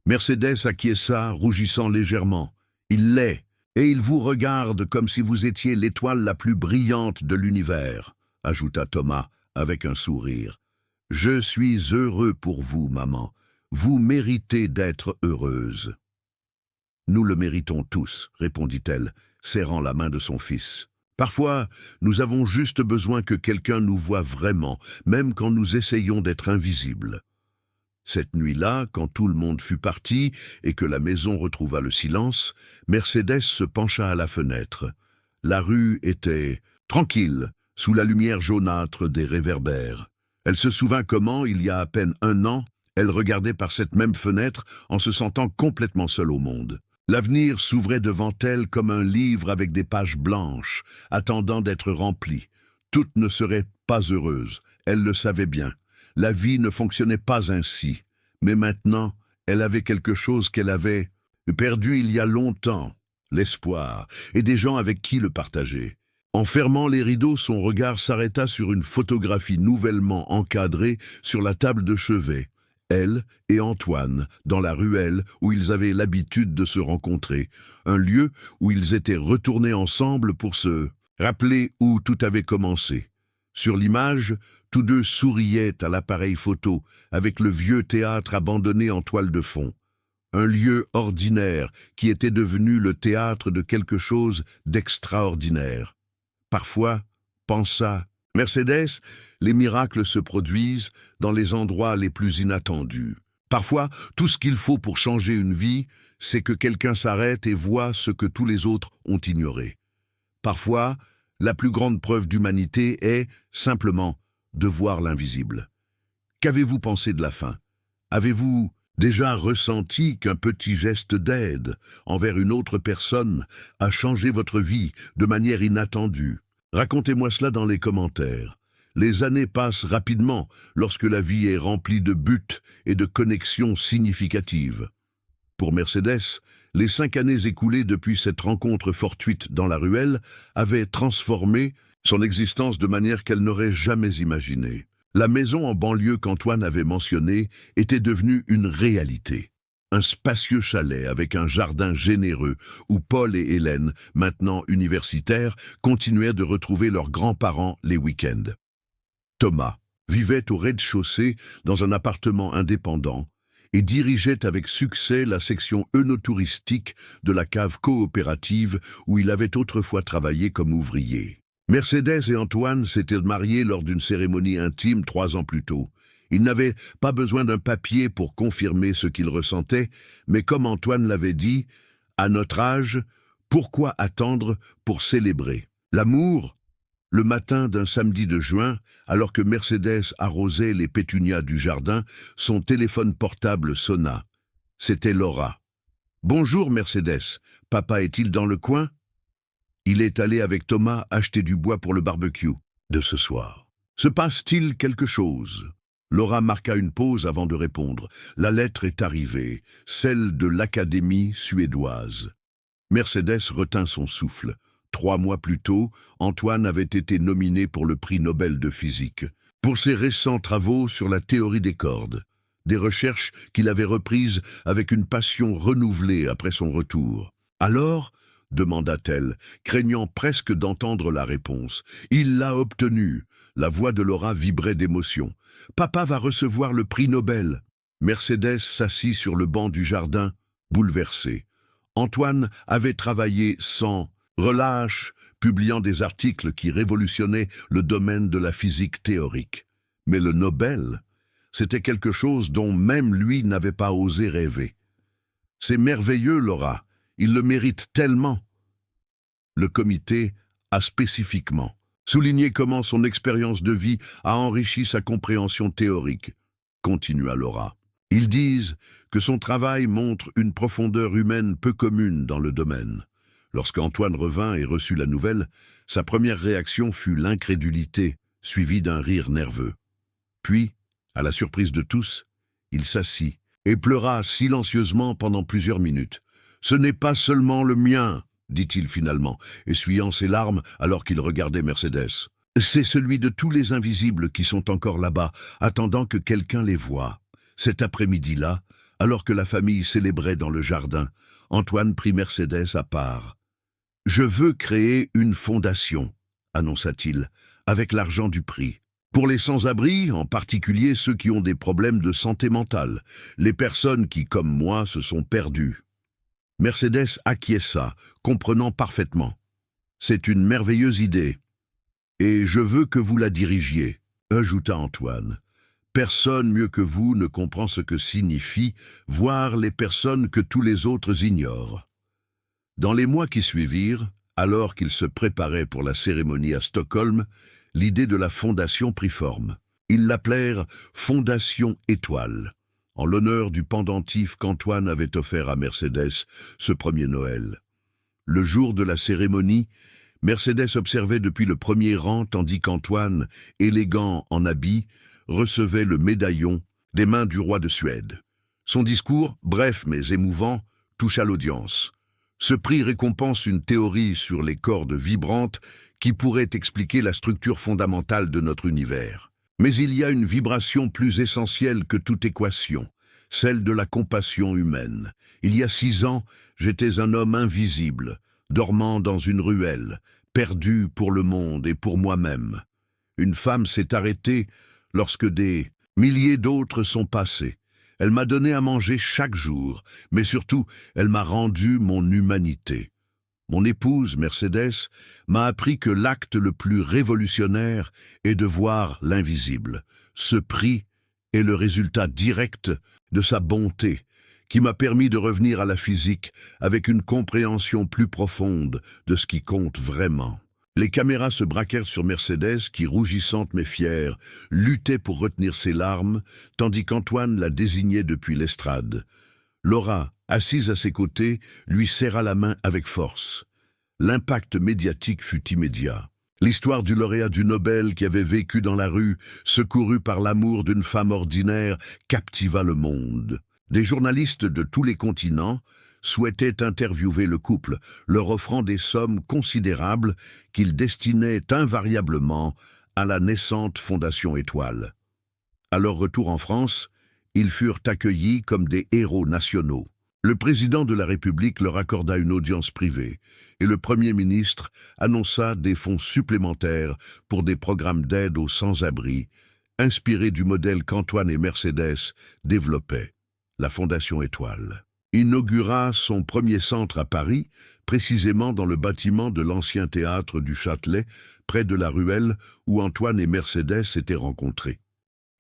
Mercedes acquiesça, rougissant légèrement. « Il l'est, et il vous regarde comme si vous étiez l'étoile la plus brillante de l'univers, » ajouta Thomas avec un sourire. « Je suis heureux pour vous, maman. Vous méritez d'être heureuse. » « Nous le méritons tous, » répondit-elle, serrant la main de son fils. « Parfois, nous avons juste besoin que quelqu'un nous voie vraiment, même quand nous essayons d'être invisibles. » Cette nuit-là, quand tout le monde fut parti et que la maison retrouva le silence, Mercedes se pencha à la fenêtre. La rue était tranquille, sous la lumière jaunâtre des réverbères. Elle se souvint comment, il y a à peine 1 an, elle regardait par cette même fenêtre en se sentant complètement seule au monde. L'avenir s'ouvrait devant elle comme un livre avec des pages blanches, attendant d'être rempli. Toutes ne seraient pas heureuses, elle le savait bien. La vie ne fonctionnait pas ainsi. Mais maintenant, elle avait quelque chose qu'elle avait perdu il y a longtemps, l'espoir, et des gens avec qui le partager. En fermant les rideaux, son regard s'arrêta sur une photographie nouvellement encadrée sur la table de chevet. Elle et Antoine, dans la ruelle où ils avaient l'habitude de se rencontrer, un lieu où ils étaient retournés ensemble pour se rappeler où tout avait commencé. Sur l'image, tous deux souriaient à l'appareil photo, avec le vieux théâtre abandonné en toile de fond. Un lieu ordinaire qui était devenu le théâtre de quelque chose d'extraordinaire. Parfois, pensa Mercedes, les miracles se produisent dans les endroits les plus inattendus. Parfois, tout ce qu'il faut pour changer une vie, c'est que quelqu'un s'arrête et voit ce que tous les autres ont ignoré. Parfois, la plus grande preuve d'humanité est, simplement, de voir l'invisible. Qu'avez-vous pensé de la fin? Avez-vous déjà ressenti qu'un petit geste d'aide envers une autre personne a changé votre vie de manière inattendue? Racontez-moi cela dans les commentaires. Les années passent rapidement lorsque la vie est remplie de buts et de connexions significatives. Pour Mercedes, les 5 années écoulées depuis cette rencontre fortuite dans la ruelle avaient transformé son existence de manière qu'elle n'aurait jamais imaginée. La maison en banlieue qu'Antoine avait mentionnée était devenue une réalité. Un spacieux chalet avec un jardin généreux où Paul et Hélène, maintenant universitaires, continuaient de retrouver leurs grands-parents les week-ends. Thomas vivait au rez-de-chaussée dans un appartement indépendant et dirigeait avec succès la section œnotouristique de la cave coopérative où il avait autrefois travaillé comme ouvrier. Mercedes et Antoine s'étaient mariés lors d'une cérémonie intime 3 ans plus tôt. Ils n'avaient pas besoin d'un papier pour confirmer ce qu'ils ressentaient, mais comme Antoine l'avait dit, à notre âge, pourquoi attendre pour célébrer? L'amour, le matin d'un samedi de juin, alors que Mercedes arrosait les pétunias du jardin, son téléphone portable sonna. C'était Laura. « Bonjour Mercedes, papa est-il dans le coin ?»« Il est allé avec Thomas acheter du bois pour le barbecue de ce soir. Se passe-t-il quelque chose ?» Laura marqua une pause avant de répondre. La lettre est arrivée, celle de l'Académie suédoise. Mercedes retint son souffle. 3 mois plus tôt, Antoine avait été nominé pour le prix Nobel de physique, pour ses récents travaux sur la théorie des cordes. des recherches qu'il avait reprises avec une passion renouvelée après son retour. « Alors ?» demanda-t-elle, craignant presque d'entendre la réponse. « Il l'a obtenu !» La voix de Laura vibrait d'émotion. « Papa va recevoir le prix Nobel !» Mercedes s'assit sur le banc du jardin, bouleversée. Antoine avait travaillé sans relâche, publiant des articles qui révolutionnaient le domaine de la physique théorique. Mais le Nobel, c'était quelque chose dont même lui n'avait pas osé rêver. « C'est merveilleux, Laura, il le mérite tellement !» Le comité a spécifiquement souligné comment son expérience de vie a enrichi sa compréhension théorique, continua Laura. Ils disent que son travail montre une profondeur humaine peu commune dans le domaine. Lorsqu'Antoine revint et reçut la nouvelle, sa première réaction fut l'incrédulité, suivie d'un rire nerveux. Puis, à la surprise de tous, il s'assit et pleura silencieusement pendant plusieurs minutes. « Ce n'est pas seulement le mien !» dit-il finalement, essuyant ses larmes alors qu'il regardait Mercedes. « C'est celui de tous les invisibles qui sont encore là-bas, attendant que quelqu'un les voie. » Cet après-midi-là, alors que la famille célébrait dans le jardin, Antoine prit Mercedes à part. « Je veux créer une fondation, » annonça-t-il, avec l'argent du prix. « Pour les sans-abri, en particulier ceux qui ont des problèmes de santé mentale, les personnes qui, comme moi, se sont perdues. » Mercedes acquiesça, comprenant parfaitement. « C'est une merveilleuse idée. Et je veux que vous la dirigiez, » ajouta Antoine. « Personne mieux que vous ne comprend ce que signifie voir les personnes que tous les autres ignorent. » Dans les mois qui suivirent, alors qu'ils se préparaient pour la cérémonie à Stockholm, l'idée de la fondation prit forme. Ils l'appelèrent « Fondation Étoile », en l'honneur du pendentif qu'Antoine avait offert à Mercedes ce premier Noël. Le jour de la cérémonie, Mercedes observait depuis le premier rang tandis qu'Antoine, élégant en habit, recevait le médaillon des mains du roi de Suède. Son discours, bref mais émouvant, toucha l'audience. Ce prix récompense une théorie sur les cordes vibrantes qui pourrait expliquer la structure fondamentale de notre univers. Mais il y a une vibration plus essentielle que toute équation, celle de la compassion humaine. Il y a 6 ans, j'étais un homme invisible, dormant dans une ruelle, perdu pour le monde et pour moi-même. Une femme s'est arrêtée lorsque des milliers d'autres sont passés. Elle m'a donné à manger chaque jour, mais surtout, elle m'a rendu mon humanité. Mon épouse, Mercedes, m'a appris que l'acte le plus révolutionnaire est de voir l'invisible. Ce prix est le résultat direct de sa bonté, qui m'a permis de revenir à la physique avec une compréhension plus profonde de ce qui compte vraiment. Les caméras se braquèrent sur Mercedes qui, rougissante mais fière, luttait pour retenir ses larmes, tandis qu'Antoine la désignait depuis l'estrade. Laura, assise à ses côtés, lui serra la main avec force. L'impact médiatique fut immédiat. L'histoire du lauréat du Nobel qui avait vécu dans la rue, secouru par l'amour d'une femme ordinaire, captiva le monde. Des journalistes de tous les continents souhaitaient interviewer le couple, leur offrant des sommes considérables qu'ils destinaient invariablement à la naissante Fondation Étoile. À leur retour en France, ils furent accueillis comme des héros nationaux. Le président de la République leur accorda une audience privée et le Premier ministre annonça des fonds supplémentaires pour des programmes d'aide aux sans-abri, inspirés du modèle qu'Antoine et Mercedes développaient, la Fondation Étoile. Inaugura son premier centre à Paris, précisément dans le bâtiment de l'ancien théâtre du Châtelet, près de la ruelle où Antoine et Mercedes s'étaient rencontrés.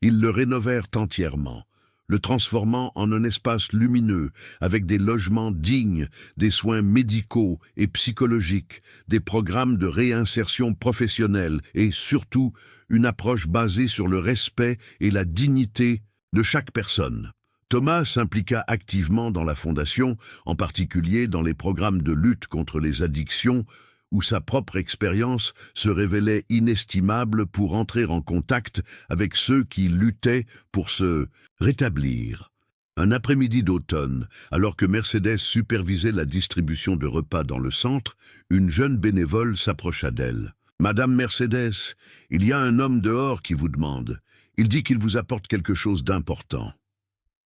Ils le rénovèrent entièrement, le transformant en un espace lumineux, avec des logements dignes, des soins médicaux et psychologiques, des programmes de réinsertion professionnelle et, surtout, une approche basée sur le respect et la dignité de chaque personne. Thomas s'impliqua activement dans la Fondation, en particulier dans les programmes de lutte contre les addictions, où sa propre expérience se révélait inestimable pour entrer en contact avec ceux qui luttaient pour se rétablir. Un après-midi d'automne, alors que Mercedes supervisait la distribution de repas dans le centre, une jeune bénévole s'approcha d'elle. « Madame Mercedes, il y a un homme dehors qui vous demande. Il dit qu'il vous apporte quelque chose d'important. »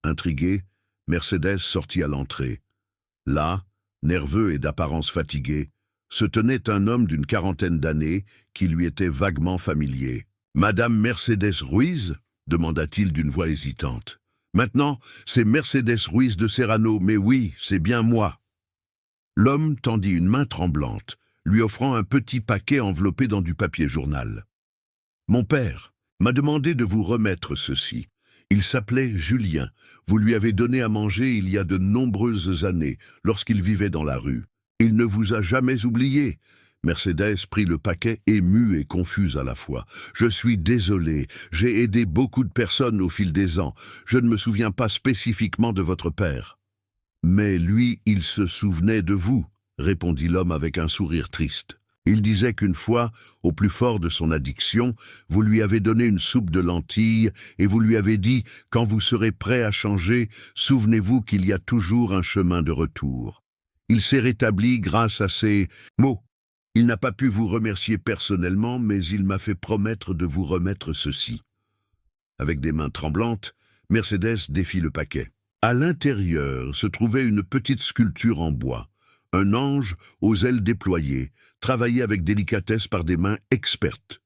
Intrigué, Mercedes sortit à l'entrée. Là, nerveux et d'apparence fatigué, se tenait un homme d'une quarantaine d'années qui lui était vaguement familier. « Madame Mercedes Ruiz ?» demanda-t-il d'une voix hésitante. « Maintenant, c'est Mercedes Ruiz de Serrano, mais oui, c'est bien moi. » L'homme tendit une main tremblante, lui offrant un petit paquet enveloppé dans du papier journal. « Mon père m'a demandé de vous remettre ceci. Il s'appelait Julien. Vous lui avez donné à manger il y a de nombreuses années, lorsqu'il vivait dans la rue. Il ne vous a jamais oublié. » Mercedes prit le paquet, émue et confuse à la fois. « Je suis désolé, j'ai aidé beaucoup de personnes au fil des ans. Je ne me souviens pas spécifiquement de votre père. » « Mais lui, il se souvenait de vous, » répondit l'homme avec un sourire triste. « Il disait qu'une fois, au plus fort de son addiction, vous lui avez donné une soupe de lentilles et vous lui avez dit « Quand vous serez prêt à changer, souvenez-vous qu'il y a toujours un chemin de retour. » Il s'est rétabli grâce à ces mots. Il n'a pas pu vous remercier personnellement, mais il m'a fait promettre de vous remettre ceci. » Avec des mains tremblantes, Mercedes défit le paquet. À l'intérieur se trouvait une petite sculpture en bois, un ange aux ailes déployées, travaillé avec délicatesse par des mains expertes.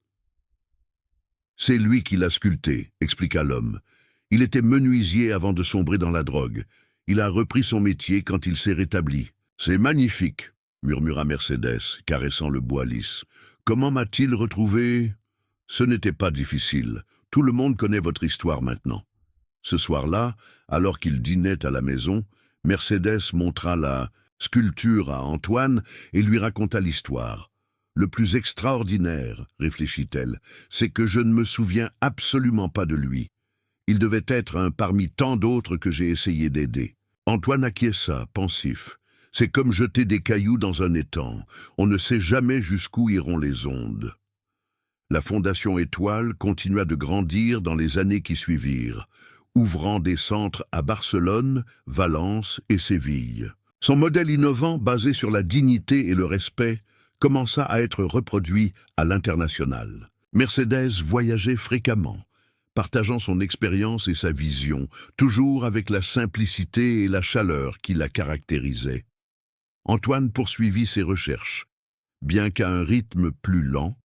« C'est lui qui l'a sculpté, » expliqua l'homme. « Il était menuisier avant de sombrer dans la drogue. Il a repris son métier quand il s'est rétabli. »« C'est magnifique, » murmura Mercedes, caressant le bois lisse. « Comment m'a-t-il retrouvé ? Ce n'était pas difficile. Tout le monde connaît votre histoire maintenant. » Ce soir-là, alors qu'il dînait à la maison, Mercedes montra la sculpture à Antoine et lui raconta l'histoire. « Le plus extraordinaire, réfléchit-elle, c'est que je ne me souviens absolument pas de lui. Il devait être un parmi tant d'autres que j'ai essayé d'aider. » Antoine acquiesça, pensif. « C'est comme jeter des cailloux dans un étang. On ne sait jamais jusqu'où iront les ondes. » La Fondation Étoile continua de grandir dans les années qui suivirent, ouvrant des centres à Barcelone, Valence et Séville. Son modèle innovant, basé sur la dignité et le respect, commença à être reproduit à l'international. Mercedes voyageait fréquemment, partageant son expérience et sa vision, toujours avec la simplicité et la chaleur qui la caractérisaient. Antoine poursuivit ses recherches, bien qu'à un rythme plus lent,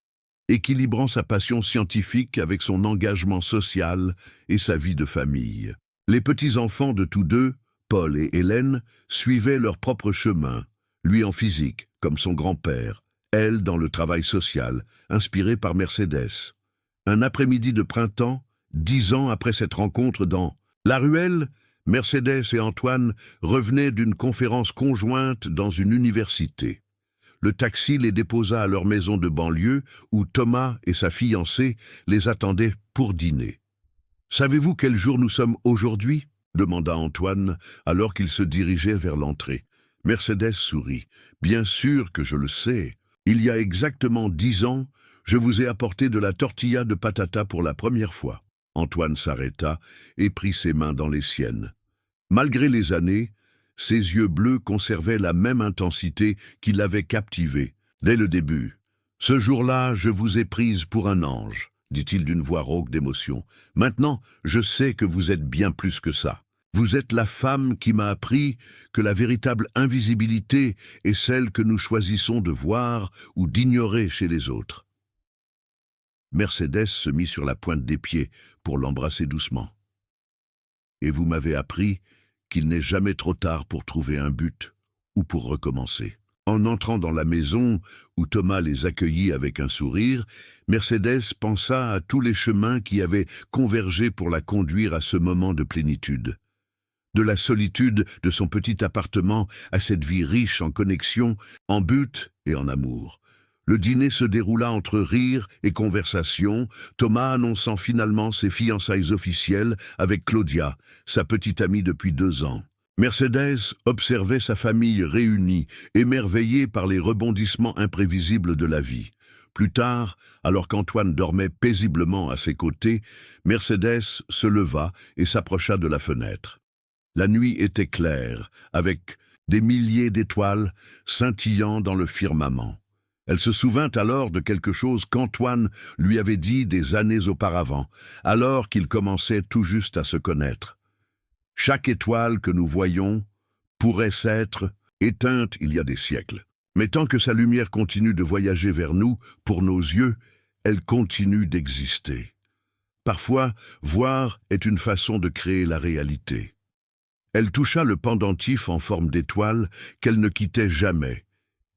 équilibrant sa passion scientifique avec son engagement social et sa vie de famille. Les petits-enfants de tous deux, Paul et Hélène, suivaient leur propre chemin, lui en physique, comme son grand-père, elle dans le travail social, inspirée par Mercedes. Un après-midi de printemps, 10 ans après cette rencontre dans La Ruelle, Mercedes et Antoine revenaient d'une conférence conjointe dans une université. Le taxi les déposa à leur maison de banlieue où Thomas et sa fiancée les attendaient pour dîner. « Savez-vous quel jour nous sommes aujourd'hui ?» demanda Antoine alors qu'il se dirigeait vers l'entrée. Mercedes sourit. « Bien sûr que je le sais. Il y a exactement 10 ans, je vous ai apporté de la tortilla de patata pour la première fois. » Antoine s'arrêta et prit ses mains dans les siennes. Malgré les années, ses yeux bleus conservaient la même intensité qui l'avait captivé, dès le début. « Ce jour-là, je vous ai prise pour un ange, » dit-il d'une voix rauque d'émotion. « Maintenant, je sais que vous êtes bien plus que ça. Vous êtes la femme qui m'a appris que la véritable invisibilité est celle que nous choisissons de voir ou d'ignorer chez les autres. » Mercedes se mit sur la pointe des pieds pour l'embrasser doucement. « Et vous m'avez appris qu'il n'est jamais trop tard pour trouver un but ou pour recommencer. » En entrant dans la maison, où Thomas les accueillit avec un sourire, Mercedes pensa à tous les chemins qui avaient convergé pour la conduire à ce moment de plénitude. De la solitude de son petit appartement à cette vie riche en connexions, en buts et en amour. Le dîner se déroula entre rires et conversations, Thomas annonçant finalement ses fiançailles officielles avec Claudia, sa petite amie depuis 2 ans. Mercedes observait sa famille réunie, émerveillée par les rebondissements imprévisibles de la vie. Plus tard, alors qu'Antoine dormait paisiblement à ses côtés, Mercedes se leva et s'approcha de la fenêtre. La nuit était claire, avec des milliers d'étoiles scintillant dans le firmament. Elle se souvint alors de quelque chose qu'Antoine lui avait dit des années auparavant, alors qu'ils commençaient tout juste à se connaître. Chaque étoile que nous voyons pourrait s'être éteinte il y a des siècles. Mais tant que sa lumière continue de voyager vers nous, pour nos yeux, elle continue d'exister. Parfois, voir est une façon de créer la réalité. Elle toucha le pendentif en forme d'étoile qu'elle ne quittait jamais,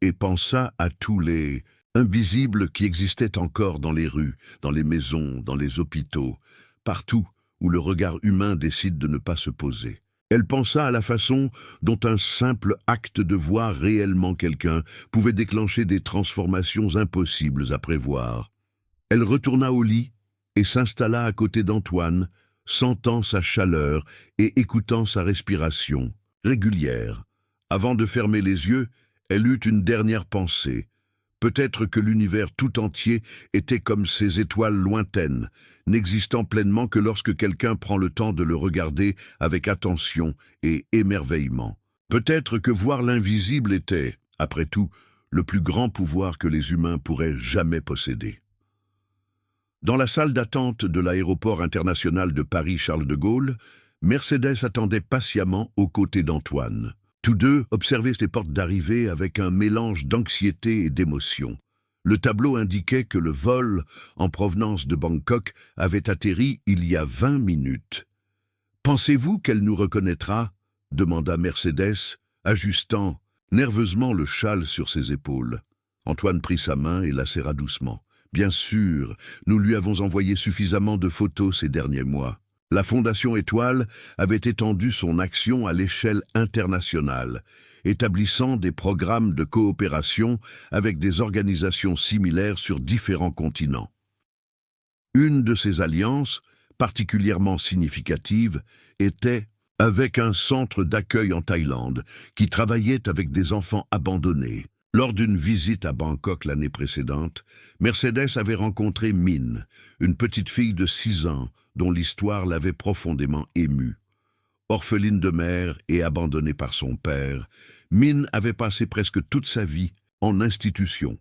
et pensa à tous les invisibles qui existaient encore dans les rues, dans les maisons, dans les hôpitaux, partout où le regard humain décide de ne pas se poser. Elle pensa à la façon dont un simple acte de voir réellement quelqu'un pouvait déclencher des transformations impossibles à prévoir. Elle retourna au lit et s'installa à côté d'Antoine, sentant sa chaleur et écoutant sa respiration régulière. Avant de fermer les yeux, elle eut une dernière pensée. Peut-être que l'univers tout entier était comme ces étoiles lointaines, n'existant pleinement que lorsque quelqu'un prend le temps de le regarder avec attention et émerveillement. Peut-être que voir l'invisible était, après tout, le plus grand pouvoir que les humains pourraient jamais posséder. Dans la salle d'attente de l'aéroport international de Paris-Charles de Gaulle, Mercedes attendait patiemment aux côtés d'Antoine. Tous deux observaient les portes d'arrivée avec un mélange d'anxiété et d'émotion. Le tableau indiquait que le vol, en provenance de Bangkok, avait atterri il y a 20 minutes. « Pensez-vous qu'elle nous reconnaîtra ?» demanda Mercedes, ajustant nerveusement le châle sur ses épaules. Antoine prit sa main et la serra doucement. « Bien sûr, nous lui avons envoyé suffisamment de photos ces derniers mois. » La Fondation Étoile avait étendu son action à l'échelle internationale, établissant des programmes de coopération avec des organisations similaires sur différents continents. Une de ces alliances, particulièrement significative, était avec un centre d'accueil en Thaïlande qui travaillait avec des enfants abandonnés. Lors d'une visite à Bangkok l'année précédente, Mercedes avait rencontré Min, une petite fille de 6 ans dont l'histoire l'avait profondément émue. Orpheline de mère et abandonnée par son père, Min avait passé presque toute sa vie en institution.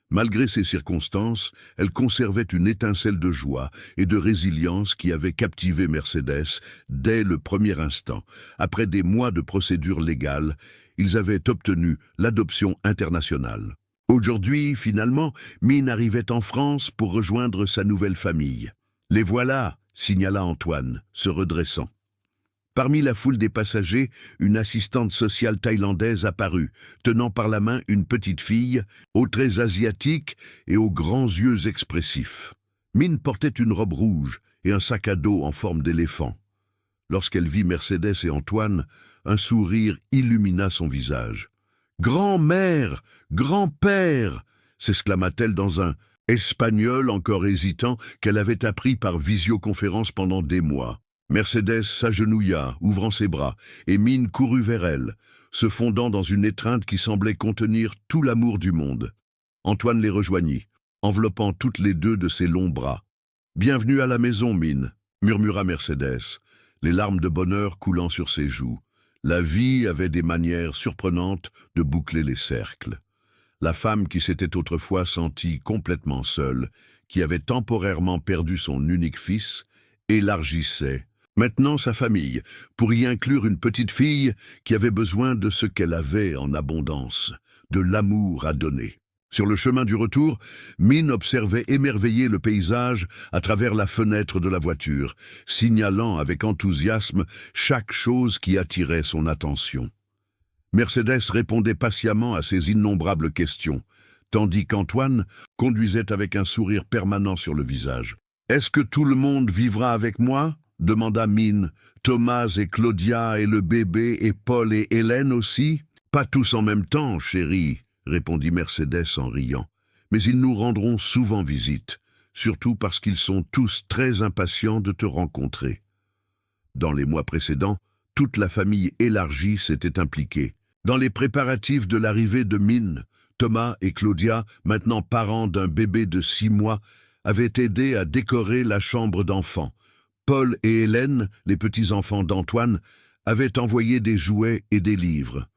Malgré ces circonstances, elle conservait une étincelle de joie et de résilience qui avait captivé Mercedes dès le premier instant. Après des mois de procédures légales, ils avaient obtenu l'adoption internationale. Aujourd'hui, finalement, Min arrivait en France pour rejoindre sa nouvelle famille. « Les voilà !» signala Antoine, se redressant. Parmi la foule des passagers, une assistante sociale thaïlandaise apparut, tenant par la main une petite fille, aux traits asiatiques et aux grands yeux expressifs. Min portait une robe rouge et un sac à dos en forme d'éléphant. Lorsqu'elle vit Mercedes et Antoine, un sourire illumina son visage. « Grand-mère, grand-père !» s'exclama-t-elle dans un espagnol encore hésitant qu'elle avait appris par visioconférence pendant des mois. Mercedes s'agenouilla, ouvrant ses bras, et Min courut vers elle, se fondant dans une étreinte qui semblait contenir tout l'amour du monde. Antoine les rejoignit, enveloppant toutes les deux de ses longs bras. « Bienvenue à la maison, Min !» murmura Mercedes, les larmes de bonheur coulant sur ses joues. La vie avait des manières surprenantes de boucler les cercles. La femme qui s'était autrefois sentie complètement seule, qui avait temporairement perdu son unique fils, élargissait maintenant sa famille, pour y inclure une petite fille qui avait besoin de ce qu'elle avait en abondance, de l'amour à donner. Sur le chemin du retour, Min observait émerveillé le paysage à travers la fenêtre de la voiture, signalant avec enthousiasme chaque chose qui attirait son attention. Mercedes répondait patiemment à ses innombrables questions, tandis qu'Antoine conduisait avec un sourire permanent sur le visage. « Est-ce que tout le monde vivra avec moi ?» demanda Min. « Thomas et Claudia et le bébé et Paul et Hélène aussi ?»« Pas tous en même temps, chérie, » répondit Mercedes en riant. « Mais ils nous rendront souvent visite, surtout parce qu'ils sont tous très impatients de te rencontrer. » Dans les mois précédents, toute la famille élargie s'était impliquée. Dans les préparatifs de l'arrivée de Min, Thomas et Claudia, maintenant parents d'un bébé de 6 mois, avaient aidé à décorer la chambre d'enfants. Paul et Hélène, les petits-enfants d'Antoine, avaient envoyé des jouets et des livres.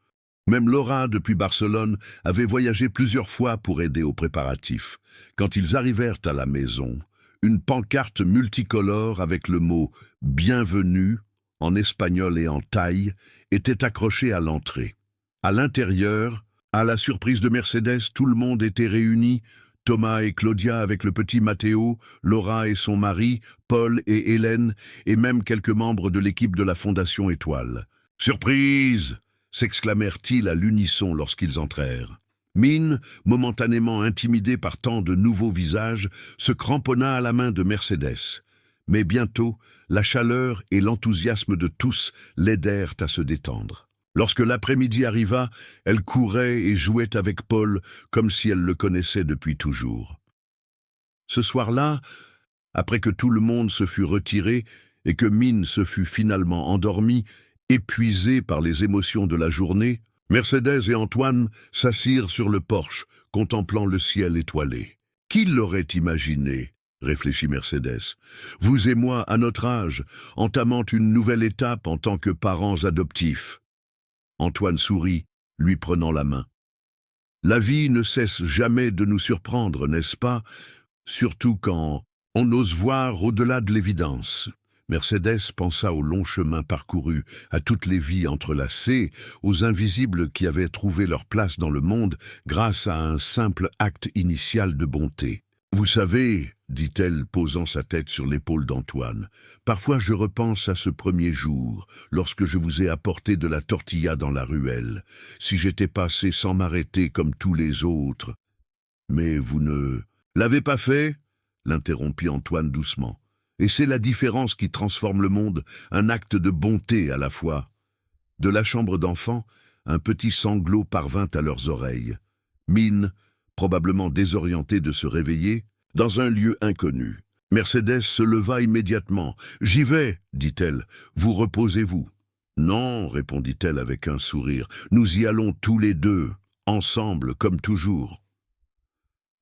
Même Laura, depuis Barcelone, avait voyagé plusieurs fois pour aider aux préparatifs. Quand ils arrivèrent à la maison, une pancarte multicolore avec le mot « Bienvenue » en espagnol et en thaï, était accroché à l'entrée. À l'intérieur, à la surprise de Mercedes, tout le monde était réuni, Thomas et Claudia avec le petit Matteo, Laura et son mari, Paul et Hélène, et même quelques membres de l'équipe de la Fondation Étoile. « Surprise !» s'exclamèrent-ils à l'unisson lorsqu'ils entrèrent. Mine, momentanément intimidée par tant de nouveaux visages, se cramponna à la main de Mercedes. Mais bientôt, la chaleur et l'enthousiasme de tous l'aidèrent à se détendre. Lorsque l'après-midi arriva, elle courait et jouait avec Paul comme si elle le connaissait depuis toujours. Ce soir-là, après que tout le monde se fut retiré et que Mine se fut finalement endormie, épuisée par les émotions de la journée, Mercedes et Antoine s'assirent sur le porche, contemplant le ciel étoilé. « Qui l'aurait imaginé ?» réfléchit Mercedes. « Vous et moi, à notre âge, entamant une nouvelle étape en tant que parents adoptifs. » Antoine sourit, lui prenant la main. « La vie ne cesse jamais de nous surprendre, n'est-ce pas? Surtout quand on ose voir au-delà de l'évidence. » Mercedes pensa au long chemin parcouru, à toutes les vies entrelacées, aux invisibles qui avaient trouvé leur place dans le monde grâce à un simple acte initial de bonté. « Vous savez, dit-elle, posant sa tête sur l'épaule d'Antoine, parfois je repense à ce premier jour, lorsque je vous ai apporté de la tortilla dans la ruelle, si j'étais passé sans m'arrêter comme tous les autres. Mais vous ne l'avez pas fait ?» l'interrompit Antoine doucement. « Et c'est la différence qui transforme le monde, un acte de bonté à la fois. » De la chambre d'enfant, un petit sanglot parvint à leurs oreilles. Mine, probablement désorientée de se réveiller, dans un lieu inconnu. Mercedes se leva immédiatement. « J'y vais, dit-elle. Vous reposez-vous. »« Non, répondit-elle avec un sourire. Nous y allons tous les deux, ensemble, comme toujours. »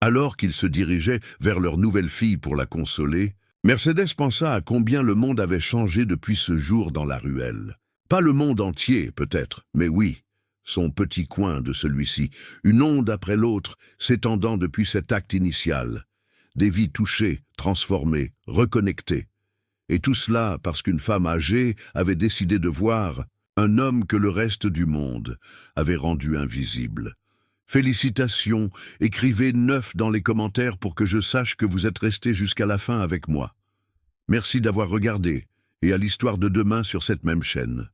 Alors qu'ils se dirigeaient vers leur nouvelle fille pour la consoler, Mercedes pensa à combien le monde avait changé depuis ce jour dans la ruelle. Pas le monde entier, peut-être, mais oui, son petit coin de celui-ci, une onde après l'autre, s'étendant depuis cet acte initial. Des vies touchées, transformées, reconnectées. Et tout cela parce qu'une femme âgée avait décidé de voir un homme que le reste du monde avait rendu invisible. Félicitations, écrivez 9 dans les commentaires pour que je sache que vous êtes restés jusqu'à la fin avec moi. Merci d'avoir regardé, et à l'histoire de demain sur cette même chaîne.